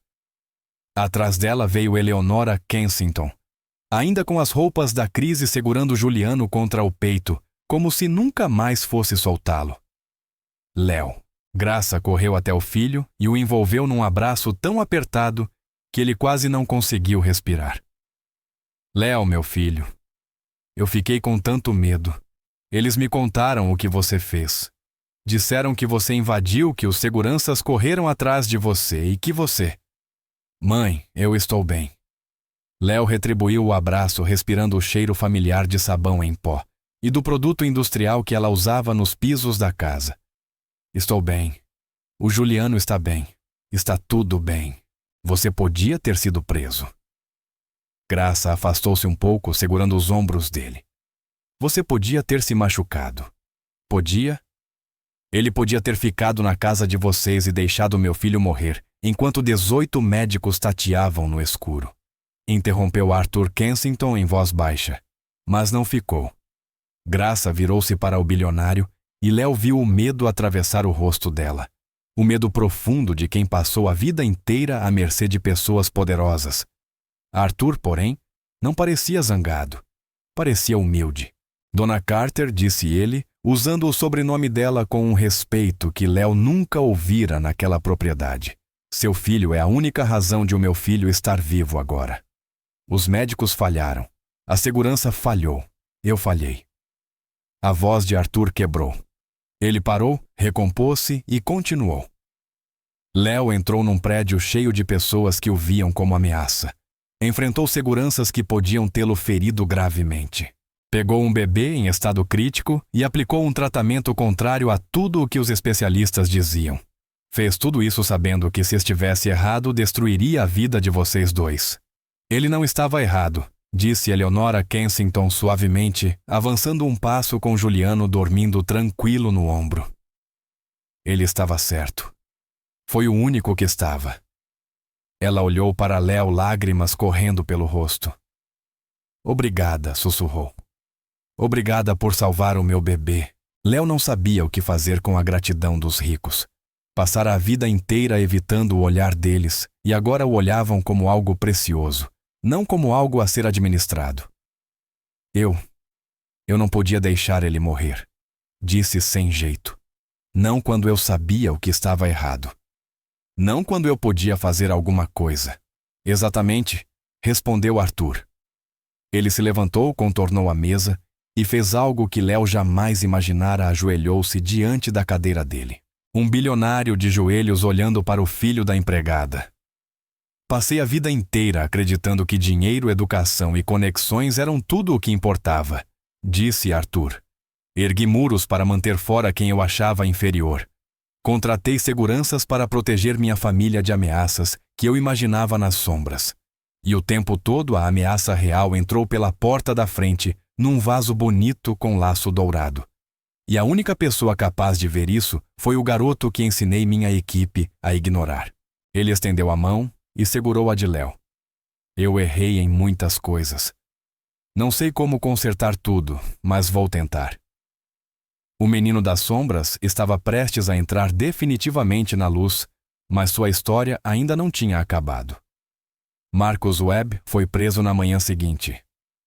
Atrás dela veio Eleonora Kensington, ainda com as roupas da crise segurando Juliano contra o peito, como se nunca mais fosse soltá-lo. Léo. Graça correu até o filho e o envolveu num abraço tão apertado que ele quase não conseguiu respirar. Léo, meu filho, eu fiquei com tanto medo. Eles me contaram o que você fez. Disseram que você invadiu, que os seguranças correram atrás de você e que você... Mãe, eu estou bem. Léo retribuiu o abraço respirando o cheiro familiar de sabão em pó e do produto industrial que ela usava nos pisos da casa. Estou bem. O Juliano está bem. Está tudo bem. Você podia ter sido preso. Graça afastou-se um pouco, segurando os ombros dele. Você podia ter se machucado. Podia? Ele podia ter ficado na casa de vocês e deixado meu filho morrer, enquanto 18 médicos tateavam no escuro. Interrompeu Arthur Kensington em voz baixa, mas não ficou. Graça virou-se para o bilionário e Léo viu o medo atravessar o rosto dela. O medo profundo de quem passou a vida inteira à mercê de pessoas poderosas. Arthur, porém, não parecia zangado. Parecia humilde. Dona Carter, disse ele, usando o sobrenome dela com um respeito que Léo nunca ouvira naquela propriedade. Seu filho é a única razão de o meu filho estar vivo agora. Os médicos falharam. A segurança falhou. Eu falhei. A voz de Arthur quebrou. Ele parou, recompôs-se e continuou. Léo entrou num prédio cheio de pessoas que o viam como ameaça. Enfrentou seguranças que podiam tê-lo ferido gravemente. Pegou um bebê em estado crítico e aplicou um tratamento contrário a tudo o que os especialistas diziam. Fez tudo isso sabendo que, se estivesse errado, destruiria a vida de vocês dois. Ele não estava errado, disse Eleonora Kensington suavemente, avançando um passo com Juliano dormindo tranquilo no ombro. Ele estava certo. Foi o único que estava. Ela olhou para Léo, lágrimas correndo pelo rosto. Obrigada, sussurrou. Obrigada por salvar o meu bebê. Léo não sabia o que fazer com a gratidão dos ricos. Passara a vida inteira evitando o olhar deles, e agora o olhavam como algo precioso, não como algo a ser administrado. Eu não podia deixar ele morrer, disse sem jeito. Não quando eu sabia o que estava errado. Não quando eu podia fazer alguma coisa. Exatamente, respondeu Arthur. Ele se levantou, contornou a mesa e fez algo que Léo jamais imaginara. Ajoelhou-se diante da cadeira dele. Um bilionário de joelhos olhando para o filho da empregada. Passei a vida inteira acreditando que dinheiro, educação e conexões eram tudo o que importava, disse Arthur. Ergui muros para manter fora quem eu achava inferior. Contratei seguranças para proteger minha família de ameaças que eu imaginava nas sombras. E o tempo todo a ameaça real entrou pela porta da frente, num vaso bonito com laço dourado. E a única pessoa capaz de ver isso foi o garoto que ensinei minha equipe a ignorar. Ele estendeu a mão e segurou a de Léo. Eu errei em muitas coisas. Não sei como consertar tudo, mas vou tentar. O menino das sombras estava prestes a entrar definitivamente na luz, mas sua história ainda não tinha acabado. Marcus Webb foi preso na manhã seguinte.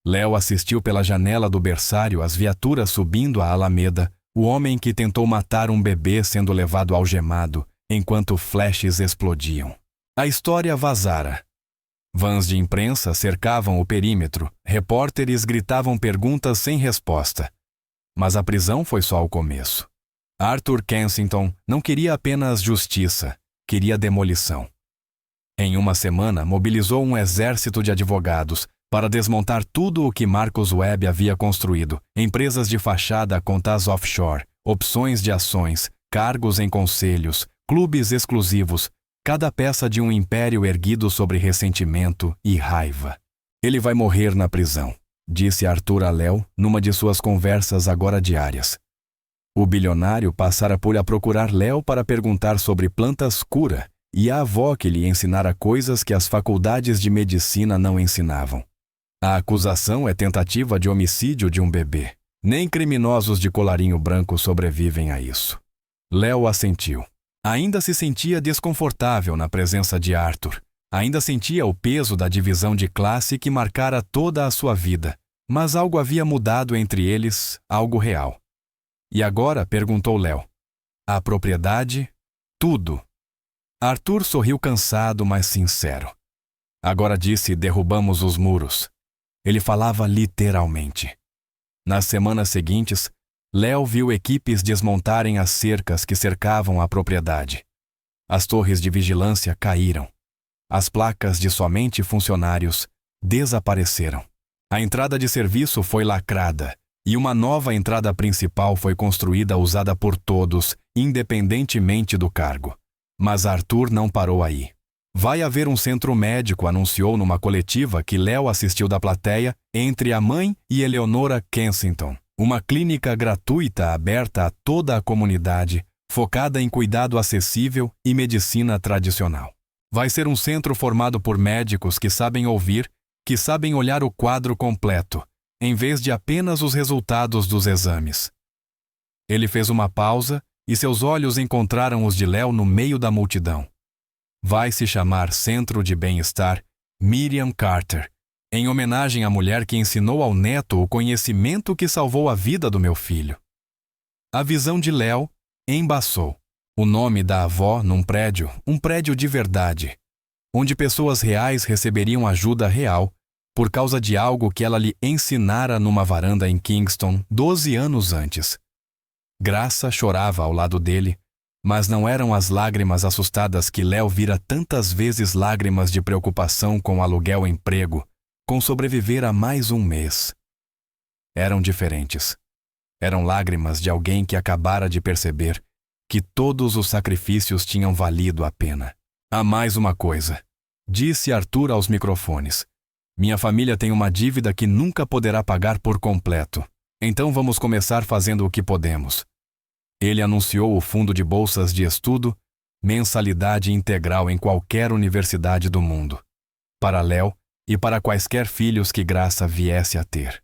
Léo assistiu pela janela do berçário às viaturas subindo a Alameda, o homem que tentou matar um bebê sendo levado algemado, enquanto flashes explodiam. A história vazara. Vans de imprensa cercavam o perímetro, repórteres gritavam perguntas sem resposta. Mas a prisão foi só o começo. Arthur Kensington não queria apenas justiça, queria demolição. Em uma semana, mobilizou um exército de advogados para desmontar tudo o que Marcus Webb havia construído, empresas de fachada, contas offshore, opções de ações, cargos em conselhos, clubes exclusivos, cada peça de um império erguido sobre ressentimento e raiva. Ele vai morrer na prisão, disse Arthur a Léo numa de suas conversas agora diárias. O bilionário passara por a procurar Léo para perguntar sobre plantas cura e a avó que lhe ensinara coisas que as faculdades de medicina não ensinavam. A acusação é tentativa de homicídio de um bebê. Nem criminosos de colarinho branco sobrevivem a isso. Léo assentiu. Ainda se sentia desconfortável na presença de Arthur. Ainda sentia o peso da divisão de classe que marcara toda a sua vida. Mas algo havia mudado entre eles, algo real. E agora, perguntou Léo. A propriedade? Tudo. Arthur sorriu cansado, mas sincero. Agora disse: derrubamos os muros. Ele falava literalmente. Nas semanas seguintes, Léo viu equipes desmontarem as cercas que cercavam a propriedade. As torres de vigilância caíram. As placas de somente funcionários desapareceram. A entrada de serviço foi lacrada e uma nova entrada principal foi construída usada por todos, independentemente do cargo. Mas Arthur não parou aí. Vai haver um centro médico, anunciou numa coletiva que Léo assistiu da plateia entre a mãe e Eleonora Kensington. Uma clínica gratuita aberta a toda a comunidade, focada em cuidado acessível e medicina tradicional. Vai ser um centro formado por médicos que sabem ouvir, que sabem olhar o quadro completo, em vez de apenas os resultados dos exames. Ele fez uma pausa e seus olhos encontraram os de Léo no meio da multidão. Vai se chamar Centro de Bem-Estar Miriam Carter, em homenagem à mulher que ensinou ao neto o conhecimento que salvou a vida do meu filho. A visão de Léo embaçou. O nome da avó num prédio, um prédio de verdade, onde pessoas reais receberiam ajuda real por causa de algo que ela lhe ensinara numa varanda em Kingston 12 anos antes. Graça chorava ao lado dele, mas não eram as lágrimas assustadas que Léo vira tantas vezes lágrimas de preocupação com aluguel-emprego, com sobreviver a mais um mês. Eram diferentes. Eram lágrimas de alguém que acabara de perceber que todos os sacrifícios tinham valido a pena. Há mais uma coisa, disse Arthur aos microfones. Minha família tem uma dívida que nunca poderá pagar por completo. Então vamos começar fazendo o que podemos. Ele anunciou o fundo de bolsas de estudo, mensalidade integral em qualquer universidade do mundo, para Léo e para quaisquer filhos que Graça viesse a ter.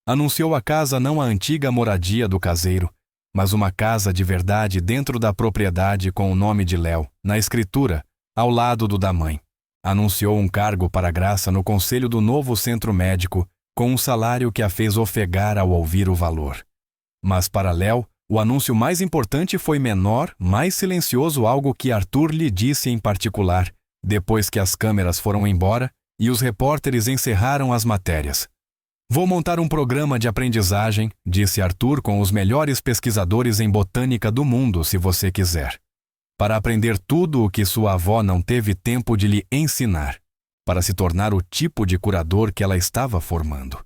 Anunciou a casa não a antiga moradia do caseiro, mas uma casa de verdade dentro da propriedade com o nome de Léo, na escritura, ao lado do da mãe. Anunciou um cargo para Graça no conselho do novo centro médico, com um salário que a fez ofegar ao ouvir o valor. Mas para Léo, o anúncio mais importante foi menor, mais silencioso, algo que Arthur lhe disse em particular, depois que as câmeras foram embora e os repórteres encerraram as matérias. Vou montar um programa de aprendizagem, disse Arthur, com os melhores pesquisadores em botânica do mundo, se você quiser. Para aprender tudo o que sua avó não teve tempo de lhe ensinar, para se tornar o tipo de curador que ela estava formando.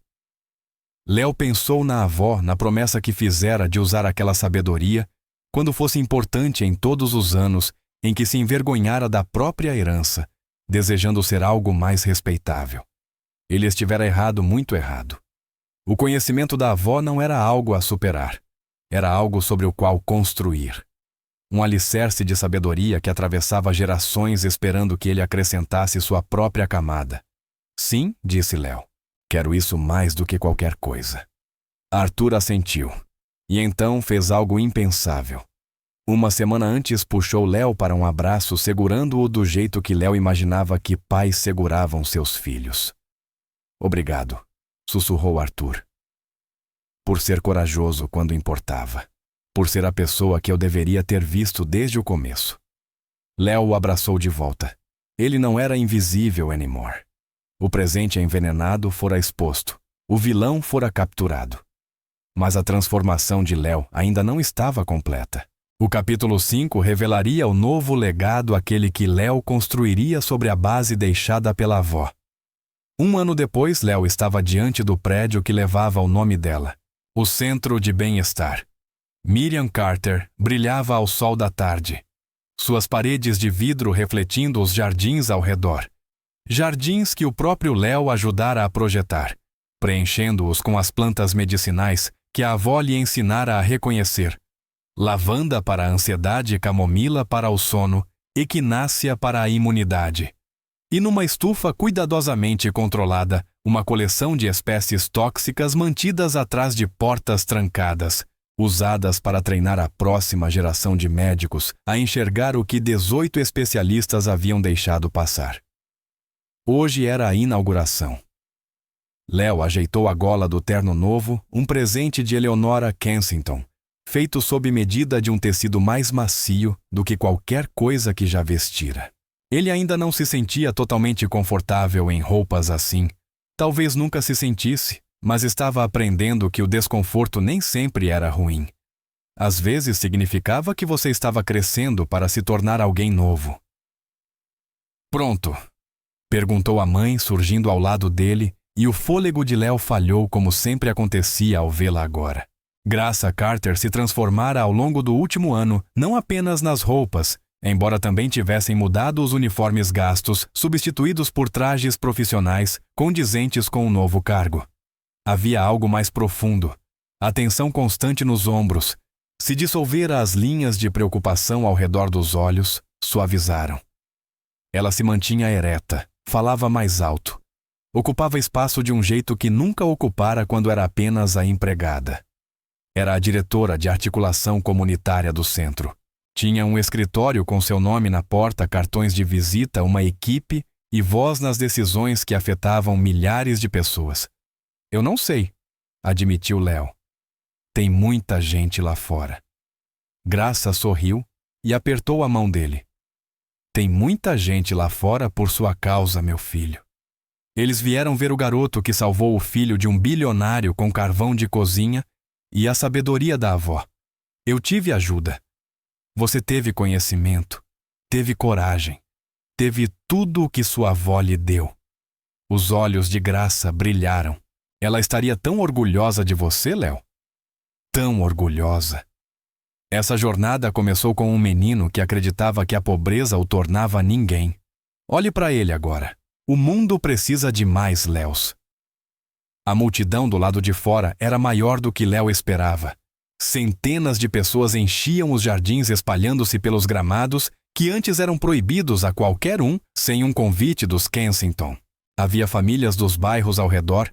Léo pensou na avó, na promessa que fizera de usar aquela sabedoria, quando fosse importante em todos os anos em que se envergonhara da própria herança, desejando ser algo mais respeitável. Ele estivera errado, muito errado. O conhecimento da avó não era algo a superar. Era algo sobre o qual construir. Um alicerce de sabedoria que atravessava gerações esperando que ele acrescentasse sua própria camada. Sim, disse Léo. Quero isso mais do que qualquer coisa. Arthur assentiu. E então fez algo impensável. Uma semana antes puxou Léo para um abraço, segurando-o do jeito que Léo imaginava que pais seguravam seus filhos. Obrigado, sussurrou Arthur. Por ser corajoso quando importava. Por ser a pessoa que eu deveria ter visto desde o começo. Léo o abraçou de volta. Ele não era invisível anymore. O presente envenenado fora exposto. O vilão fora capturado. Mas a transformação de Léo ainda não estava completa. O capítulo 5 revelaria o novo legado, aquele que Léo construiria sobre a base deixada pela avó. Um ano depois, Léo estava diante do prédio que levava o nome dela, o Centro de Bem-Estar. Miriam Carter brilhava ao sol da tarde, suas paredes de vidro refletindo os jardins ao redor. Jardins que o próprio Léo ajudara a projetar, preenchendo-os com as plantas medicinais que a avó lhe ensinara a reconhecer. Lavanda para a ansiedade, camomila para o sono, equinácea para a imunidade. E numa estufa cuidadosamente controlada, uma coleção de espécies tóxicas mantidas atrás de portas trancadas, usadas para treinar a próxima geração de médicos a enxergar o que 18 especialistas haviam deixado passar. Hoje era a inauguração. Léo ajeitou a gola do terno novo, um presente de Eleonora Kensington, feito sob medida de um tecido mais macio do que qualquer coisa que já vestira. Ele ainda não se sentia totalmente confortável em roupas assim. Talvez nunca se sentisse, mas estava aprendendo que o desconforto nem sempre era ruim. Às vezes significava que você estava crescendo para se tornar alguém novo. Pronto? Perguntou a mãe, surgindo ao lado dele, e o fôlego de Léo falhou como sempre acontecia ao vê-la agora. Graça Carter se transformara ao longo do último ano, não apenas nas roupas, embora também tivessem mudado os uniformes gastos, substituídos por trajes profissionais, condizentes com o novo cargo. Havia algo mais profundo, a tensão constante nos ombros. Se dissolvera as linhas de preocupação ao redor dos olhos, suavizaram. Ela se mantinha ereta, falava mais alto. Ocupava espaço de um jeito que nunca ocupara quando era apenas a empregada. Era a diretora de articulação comunitária do centro. Tinha um escritório com seu nome na porta, cartões de visita, uma equipe e voz nas decisões que afetavam milhares de pessoas. Eu não sei, admitiu Léo. Tem muita gente lá fora. Graça sorriu e apertou a mão dele. Tem muita gente lá fora por sua causa, meu filho. Eles vieram ver o garoto que salvou o filho de um bilionário com carvão de cozinha e a sabedoria da avó. Eu tive ajuda. Você teve conhecimento, teve coragem, teve tudo o que sua avó lhe deu. Os olhos de Graça brilharam. Ela estaria tão orgulhosa de você, Léo? Tão orgulhosa. Essa jornada começou com um menino que acreditava que a pobreza o tornava ninguém. Olhe para ele agora. O mundo precisa de mais Léos. A multidão do lado de fora era maior do que Léo esperava. Centenas de pessoas enchiam os jardins espalhando-se pelos gramados que antes eram proibidos a qualquer um sem um convite dos Kensington. Havia famílias dos bairros ao redor,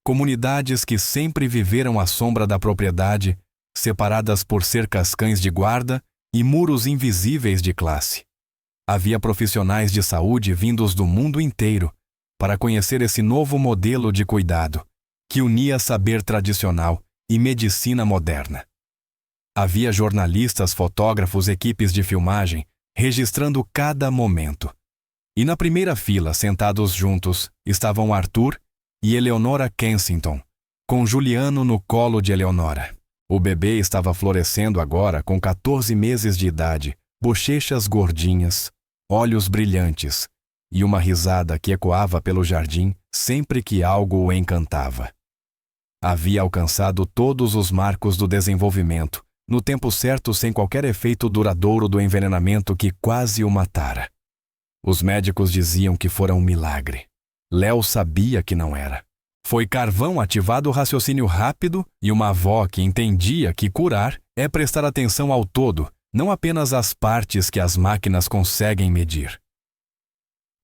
comunidades que sempre viveram à sombra da propriedade, separadas por cercas cães de guarda e muros invisíveis de classe. Havia profissionais de saúde vindos do mundo inteiro para conhecer esse novo modelo de cuidado, que unia saber tradicional e medicina moderna. Havia jornalistas, fotógrafos, equipes de filmagem, registrando cada momento. E na primeira fila, sentados juntos, estavam Arthur e Eleonora Kensington, com Juliano no colo de Eleonora. O bebê estava florescendo agora com 14 meses de idade, bochechas gordinhas, olhos brilhantes e uma risada que ecoava pelo jardim sempre que algo o encantava. Havia alcançado todos os marcos do desenvolvimento, no tempo certo, sem qualquer efeito duradouro do envenenamento que quase o matara. Os médicos diziam que fora um milagre. Léo sabia que não era. Foi carvão ativado o raciocínio rápido e uma avó que entendia que curar é prestar atenção ao todo, não apenas às partes que as máquinas conseguem medir.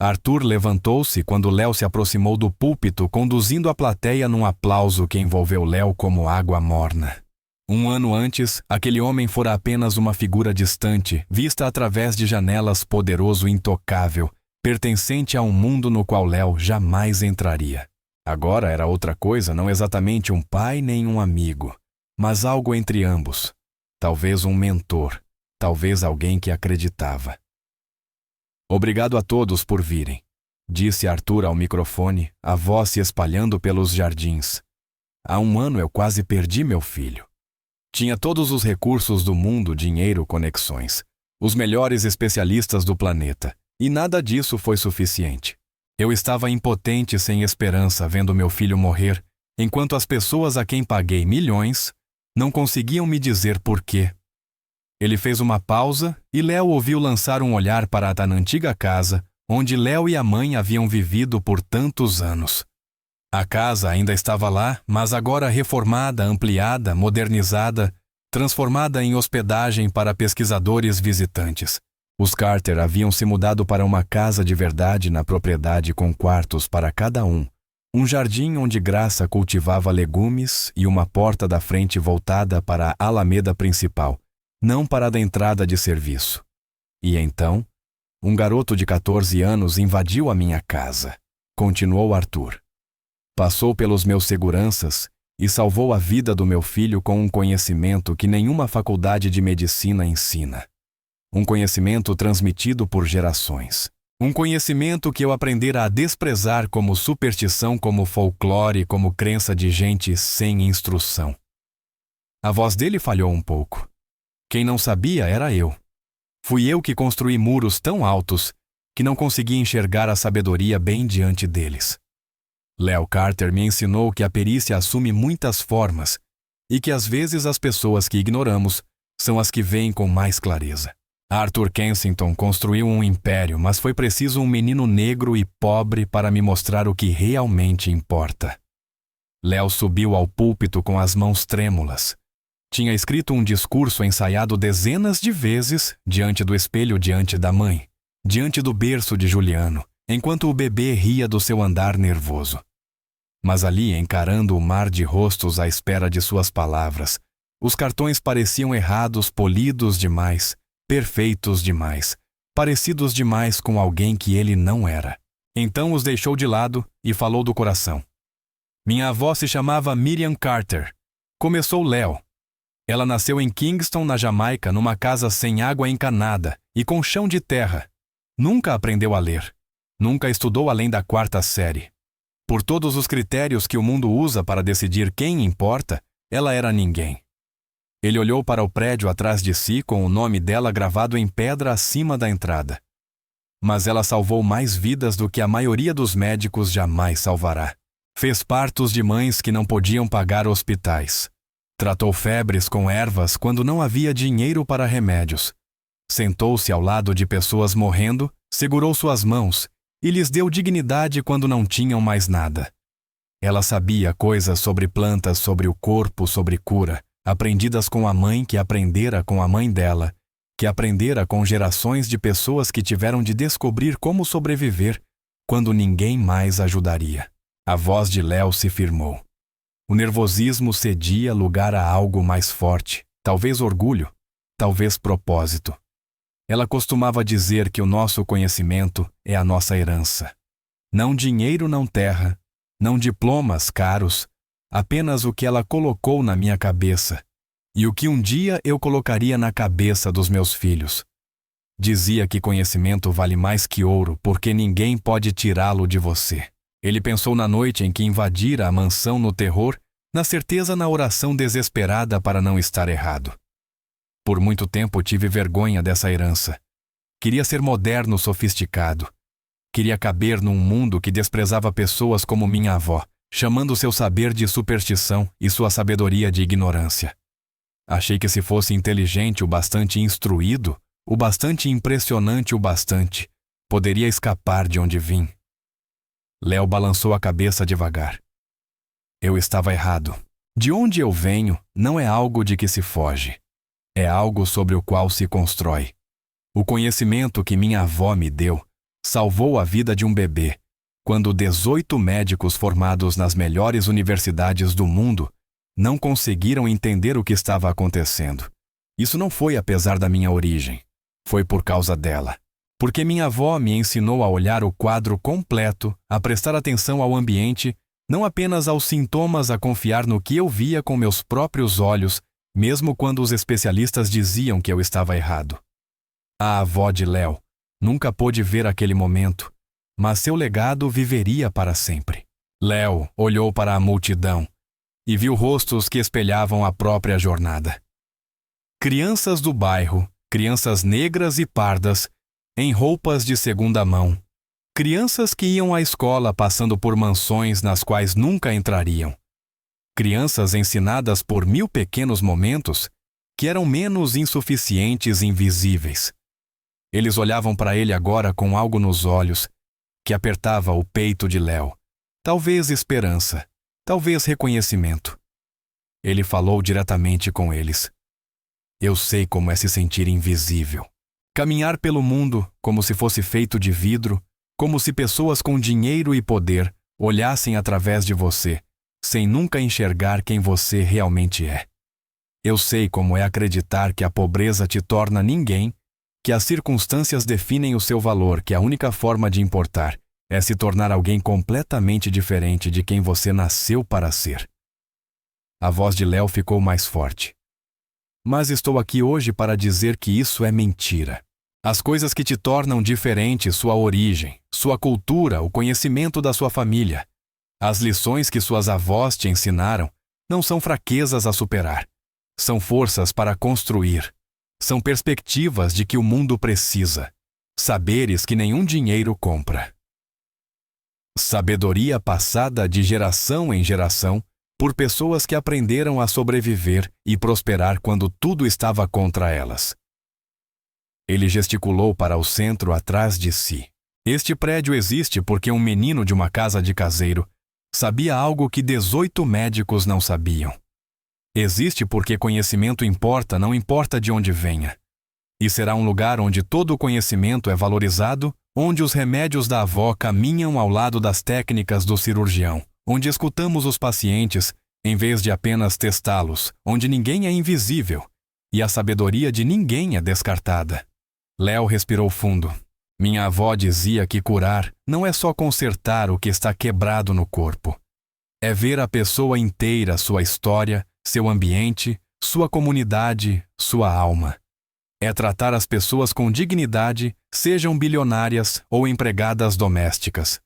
Arthur levantou-se quando Léo se aproximou do púlpito, conduzindo a plateia num aplauso que envolveu Léo como água morna. Um ano antes, aquele homem fora apenas uma figura distante, vista através de janelas, poderoso e intocável, pertencente a um mundo no qual Léo jamais entraria. Agora era outra coisa, não exatamente um pai nem um amigo, mas algo entre ambos. Talvez um mentor, talvez alguém que acreditava. Obrigado a todos por virem, disse Arthur ao microfone, a voz se espalhando pelos jardins. Há um ano eu quase perdi meu filho. Tinha todos os recursos do mundo, dinheiro, conexões, os melhores especialistas do planeta, e nada disso foi suficiente. Eu estava impotente, sem esperança, vendo meu filho morrer, enquanto as pessoas a quem paguei milhões não conseguiam me dizer por quê. Ele fez uma pausa e Léo ouviu lançar um olhar para a antiga casa, onde Léo e a mãe haviam vivido por tantos anos. A casa ainda estava lá, mas agora reformada, ampliada, modernizada, transformada em hospedagem para pesquisadores visitantes. Os Carter haviam se mudado para uma casa de verdade na propriedade com quartos para cada um jardim onde Graça cultivava legumes e uma porta da frente voltada para a alameda principal, não para a da entrada de serviço. E então, um garoto de 14 anos invadiu a minha casa, continuou Arthur. Passou pelos meus seguranças e salvou a vida do meu filho com um conhecimento que nenhuma faculdade de medicina ensina. Um conhecimento transmitido por gerações. Um conhecimento que eu aprendera a desprezar como superstição, como folclore, como crença de gente sem instrução. A voz dele falhou um pouco. Quem não sabia era eu. Fui eu que construí muros tão altos que não conseguia enxergar a sabedoria bem diante deles. Léo Carter me ensinou que a perícia assume muitas formas e que às vezes as pessoas que ignoramos são as que veem com mais clareza. Arthur Kensington construiu um império, mas foi preciso um menino negro e pobre para me mostrar o que realmente importa. Léo subiu ao púlpito com as mãos trêmulas. Tinha escrito um discurso ensaiado dezenas de vezes diante do espelho diante da mãe, diante do berço de Juliano, enquanto o bebê ria do seu andar nervoso. Mas ali, encarando o mar de rostos à espera de suas palavras, os cartões pareciam errados, polidos demais, perfeitos demais, parecidos demais com alguém que ele não era. Então os deixou de lado e falou do coração. Minha avó se chamava Miriam Carter. Começou Léo. Ela nasceu em Kingston, na Jamaica, numa casa sem água encanada e com chão de terra. Nunca aprendeu a ler. Nunca estudou além da 4ª série. Por todos os critérios que o mundo usa para decidir quem importa, ela era ninguém. Ele olhou para o prédio atrás de si com o nome dela gravado em pedra acima da entrada. Mas ela salvou mais vidas do que a maioria dos médicos jamais salvará. Fez partos de mães que não podiam pagar hospitais. Tratou febres com ervas quando não havia dinheiro para remédios. Sentou-se ao lado de pessoas morrendo, segurou suas mãos e lhes deu dignidade quando não tinham mais nada. Ela sabia coisas sobre plantas, sobre o corpo, sobre cura, aprendidas com a mãe que aprendera com a mãe dela, que aprendera com gerações de pessoas que tiveram de descobrir como sobreviver quando ninguém mais ajudaria. A voz de Léo se firmou. O nervosismo cedia lugar a algo mais forte, talvez orgulho, talvez propósito. Ela costumava dizer que o nosso conhecimento é a nossa herança. Não dinheiro, não terra, não diplomas caros, apenas o que ela colocou na minha cabeça e o que um dia eu colocaria na cabeça dos meus filhos. Dizia que conhecimento vale mais que ouro porque ninguém pode tirá-lo de você. Ele pensou na noite em que invadira a mansão no terror, na certeza na oração desesperada para não estar errado. Por muito tempo tive vergonha dessa herança. Queria ser moderno, sofisticado. Queria caber num mundo que desprezava pessoas como minha avó, chamando seu saber de superstição e sua sabedoria de ignorância. Achei que se fosse inteligente o bastante instruído, o bastante impressionante o bastante, poderia escapar de onde vim. Léo balançou a cabeça devagar. Eu estava errado. De onde eu venho não é algo de que se foge. É algo sobre o qual se constrói. O conhecimento que minha avó me deu salvou a vida de um bebê, quando 18 médicos formados nas melhores universidades do mundo não conseguiram entender o que estava acontecendo. Isso não foi apesar da minha origem. Foi por causa dela. Porque minha avó me ensinou a olhar o quadro completo, a prestar atenção ao ambiente, não apenas aos sintomas, a confiar no que eu via com meus próprios olhos, mesmo quando os especialistas diziam que eu estava errado. A avó de Léo nunca pôde ver aquele momento, mas seu legado viveria para sempre. Léo olhou para a multidão e viu rostos que espelhavam a própria jornada. Crianças do bairro, crianças negras e pardas, em roupas de segunda mão. Crianças que iam à escola passando por mansões nas quais nunca entrariam. Crianças ensinadas por 1000 pequenos momentos que eram menos insuficientes e invisíveis. Eles olhavam para ele agora com algo nos olhos que apertava o peito de Léo. Talvez esperança, talvez reconhecimento. Ele falou diretamente com eles. Eu sei como é se sentir invisível. Caminhar pelo mundo como se fosse feito de vidro, como se pessoas com dinheiro e poder olhassem através de você, sem nunca enxergar quem você realmente é. Eu sei como é acreditar que a pobreza te torna ninguém, que as circunstâncias definem o seu valor, que a única forma de importar é se tornar alguém completamente diferente de quem você nasceu para ser. A voz de Léo ficou mais forte. Mas estou aqui hoje para dizer que isso é mentira. As coisas que te tornam diferente, sua origem, sua cultura, o conhecimento da sua família, as lições que suas avós te ensinaram, não são fraquezas a superar. São forças para construir. São perspectivas de que o mundo precisa. Saberes que nenhum dinheiro compra. Sabedoria passada de geração em geração por pessoas que aprenderam a sobreviver e prosperar quando tudo estava contra elas. Ele gesticulou para o centro atrás de si. Este prédio existe porque um menino de uma casa de caseiro sabia algo que 18 médicos não sabiam. Existe porque conhecimento importa, não importa de onde venha. E será um lugar onde todo o conhecimento é valorizado, onde os remédios da avó caminham ao lado das técnicas do cirurgião, onde escutamos os pacientes, em vez de apenas testá-los, onde ninguém é invisível, e a sabedoria de ninguém é descartada. Léo respirou fundo. Minha avó dizia que curar não é só consertar o que está quebrado no corpo. É ver a pessoa inteira, sua história, seu ambiente, sua comunidade, sua alma. É tratar as pessoas com dignidade, sejam bilionárias ou empregadas domésticas.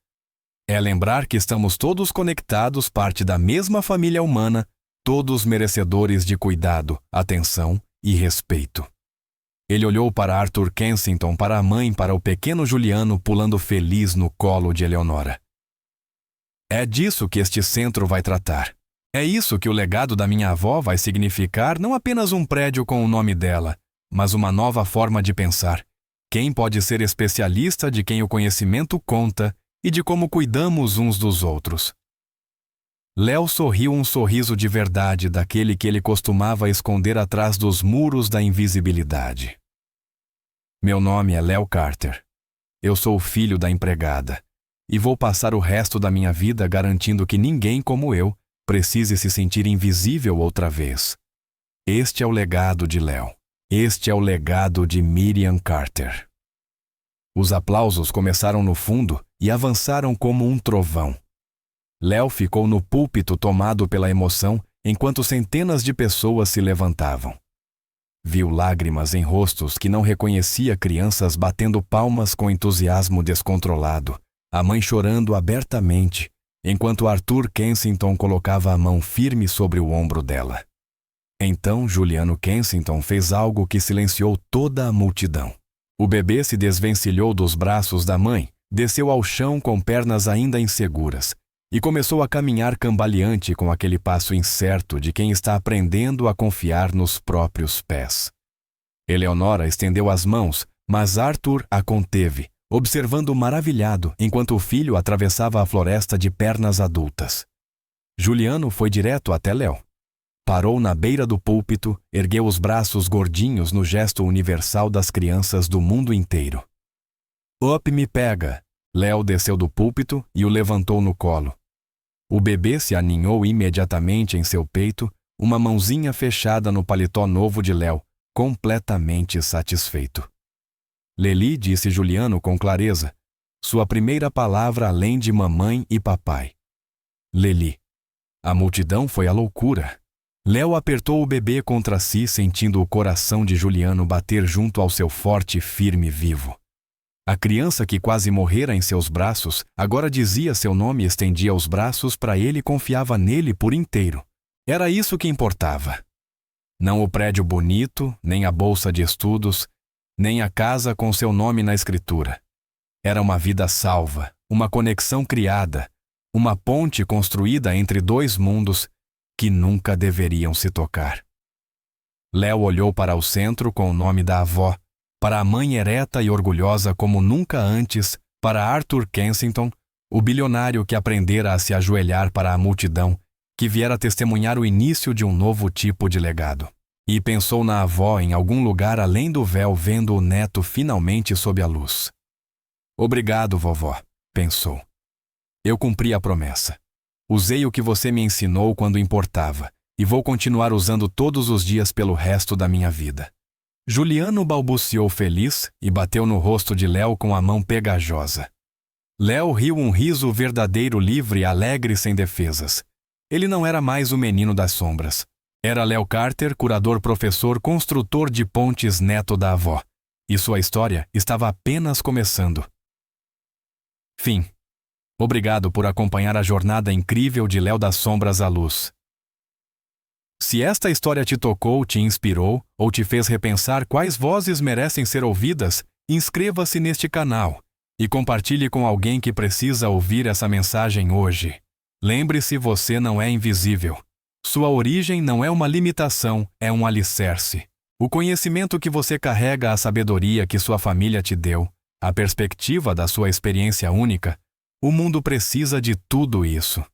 É lembrar que estamos todos conectados, parte da mesma família humana, todos merecedores de cuidado, atenção e respeito. Ele olhou para Arthur Kensington, para a mãe, para o pequeno Juliano pulando feliz no colo de Eleonora. É disso que este centro vai tratar. É isso que o legado da minha avó vai significar, não apenas um prédio com o nome dela, mas uma nova forma de pensar. Quem pode ser especialista de quem o conhecimento conta e de como cuidamos uns dos outros. Léo sorriu um sorriso de verdade, daquele que ele costumava esconder atrás dos muros da invisibilidade. Meu nome é Léo Carter. Eu sou o filho da empregada e vou passar o resto da minha vida garantindo que ninguém como eu precise se sentir invisível outra vez. Este é o legado de Léo. Este é o legado de Miriam Carter. Os aplausos começaram no fundo e avançaram como um trovão. Léo ficou no púlpito tomado pela emoção enquanto centenas de pessoas se levantavam. Viu lágrimas em rostos que não reconhecia, crianças batendo palmas com entusiasmo descontrolado, a mãe chorando abertamente, enquanto Arthur Kensington colocava a mão firme sobre o ombro dela. Então Juliano Kensington fez algo que silenciou toda a multidão. O bebê se desvencilhou dos braços da mãe, desceu ao chão com pernas ainda inseguras e começou a caminhar cambaleante com aquele passo incerto de quem está aprendendo a confiar nos próprios pés. Eleonora estendeu as mãos, mas Arthur a conteve, observando maravilhado enquanto o filho atravessava a floresta de pernas adultas. Juliano foi direto até Léo. Parou na beira do púlpito, ergueu os braços gordinhos no gesto universal das crianças do mundo inteiro. Up me pega! Léo desceu do púlpito e o levantou no colo. O bebê se aninhou imediatamente em seu peito, uma mãozinha fechada no paletó novo de Léo, completamente satisfeito. Leli, disse Juliano com clareza, sua primeira palavra além de mamãe e papai. Leli. A multidão foi à loucura. Léo apertou o bebê contra si, sentindo o coração de Juliano bater junto ao seu forte e firme vivo. A criança que quase morrera em seus braços, agora dizia seu nome e estendia os braços para ele e confiava nele por inteiro. Era isso que importava. Não o prédio bonito, nem a bolsa de estudos, nem a casa com seu nome na escritura. Era uma vida salva, uma conexão criada, uma ponte construída entre dois mundos que nunca deveriam se tocar. Léo olhou para o centro com o nome da avó, para a mãe ereta e orgulhosa como nunca antes, para Arthur Kensington, o bilionário que aprendera a se ajoelhar para a multidão, que viera testemunhar o início de um novo tipo de legado. E pensou na avó em algum lugar além do véu, vendo o neto finalmente sob a luz. Obrigado, vovó, pensou. Eu cumpri a promessa. Usei o que você me ensinou quando importava, e vou continuar usando todos os dias pelo resto da minha vida. Juliano balbuciou feliz e bateu no rosto de Léo com a mão pegajosa. Léo riu um riso verdadeiro, livre, alegre, sem defesas. Ele não era mais o menino das sombras. Era Léo Carter, curador, professor, construtor de pontes, neto da avó. E sua história estava apenas começando. Fim. Obrigado por acompanhar a jornada incrível de Léo das Sombras à Luz. Se esta história te tocou, te inspirou ou te fez repensar quais vozes merecem ser ouvidas, inscreva-se neste canal e compartilhe com alguém que precisa ouvir essa mensagem hoje. Lembre-se, você não é invisível. Sua origem não é uma limitação, é um alicerce. O conhecimento que você carrega, a sabedoria que sua família te deu, a perspectiva da sua experiência única, o mundo precisa de tudo isso.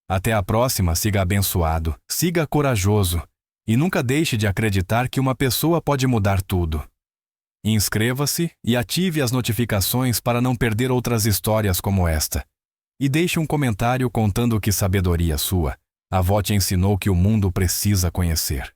Até a próxima, siga abençoado, siga corajoso e nunca deixe de acreditar que uma pessoa pode mudar tudo. Inscreva-se e ative as notificações para não perder outras histórias como esta. E deixe um comentário contando que sabedoria sua a avó te ensinou que o mundo precisa conhecer.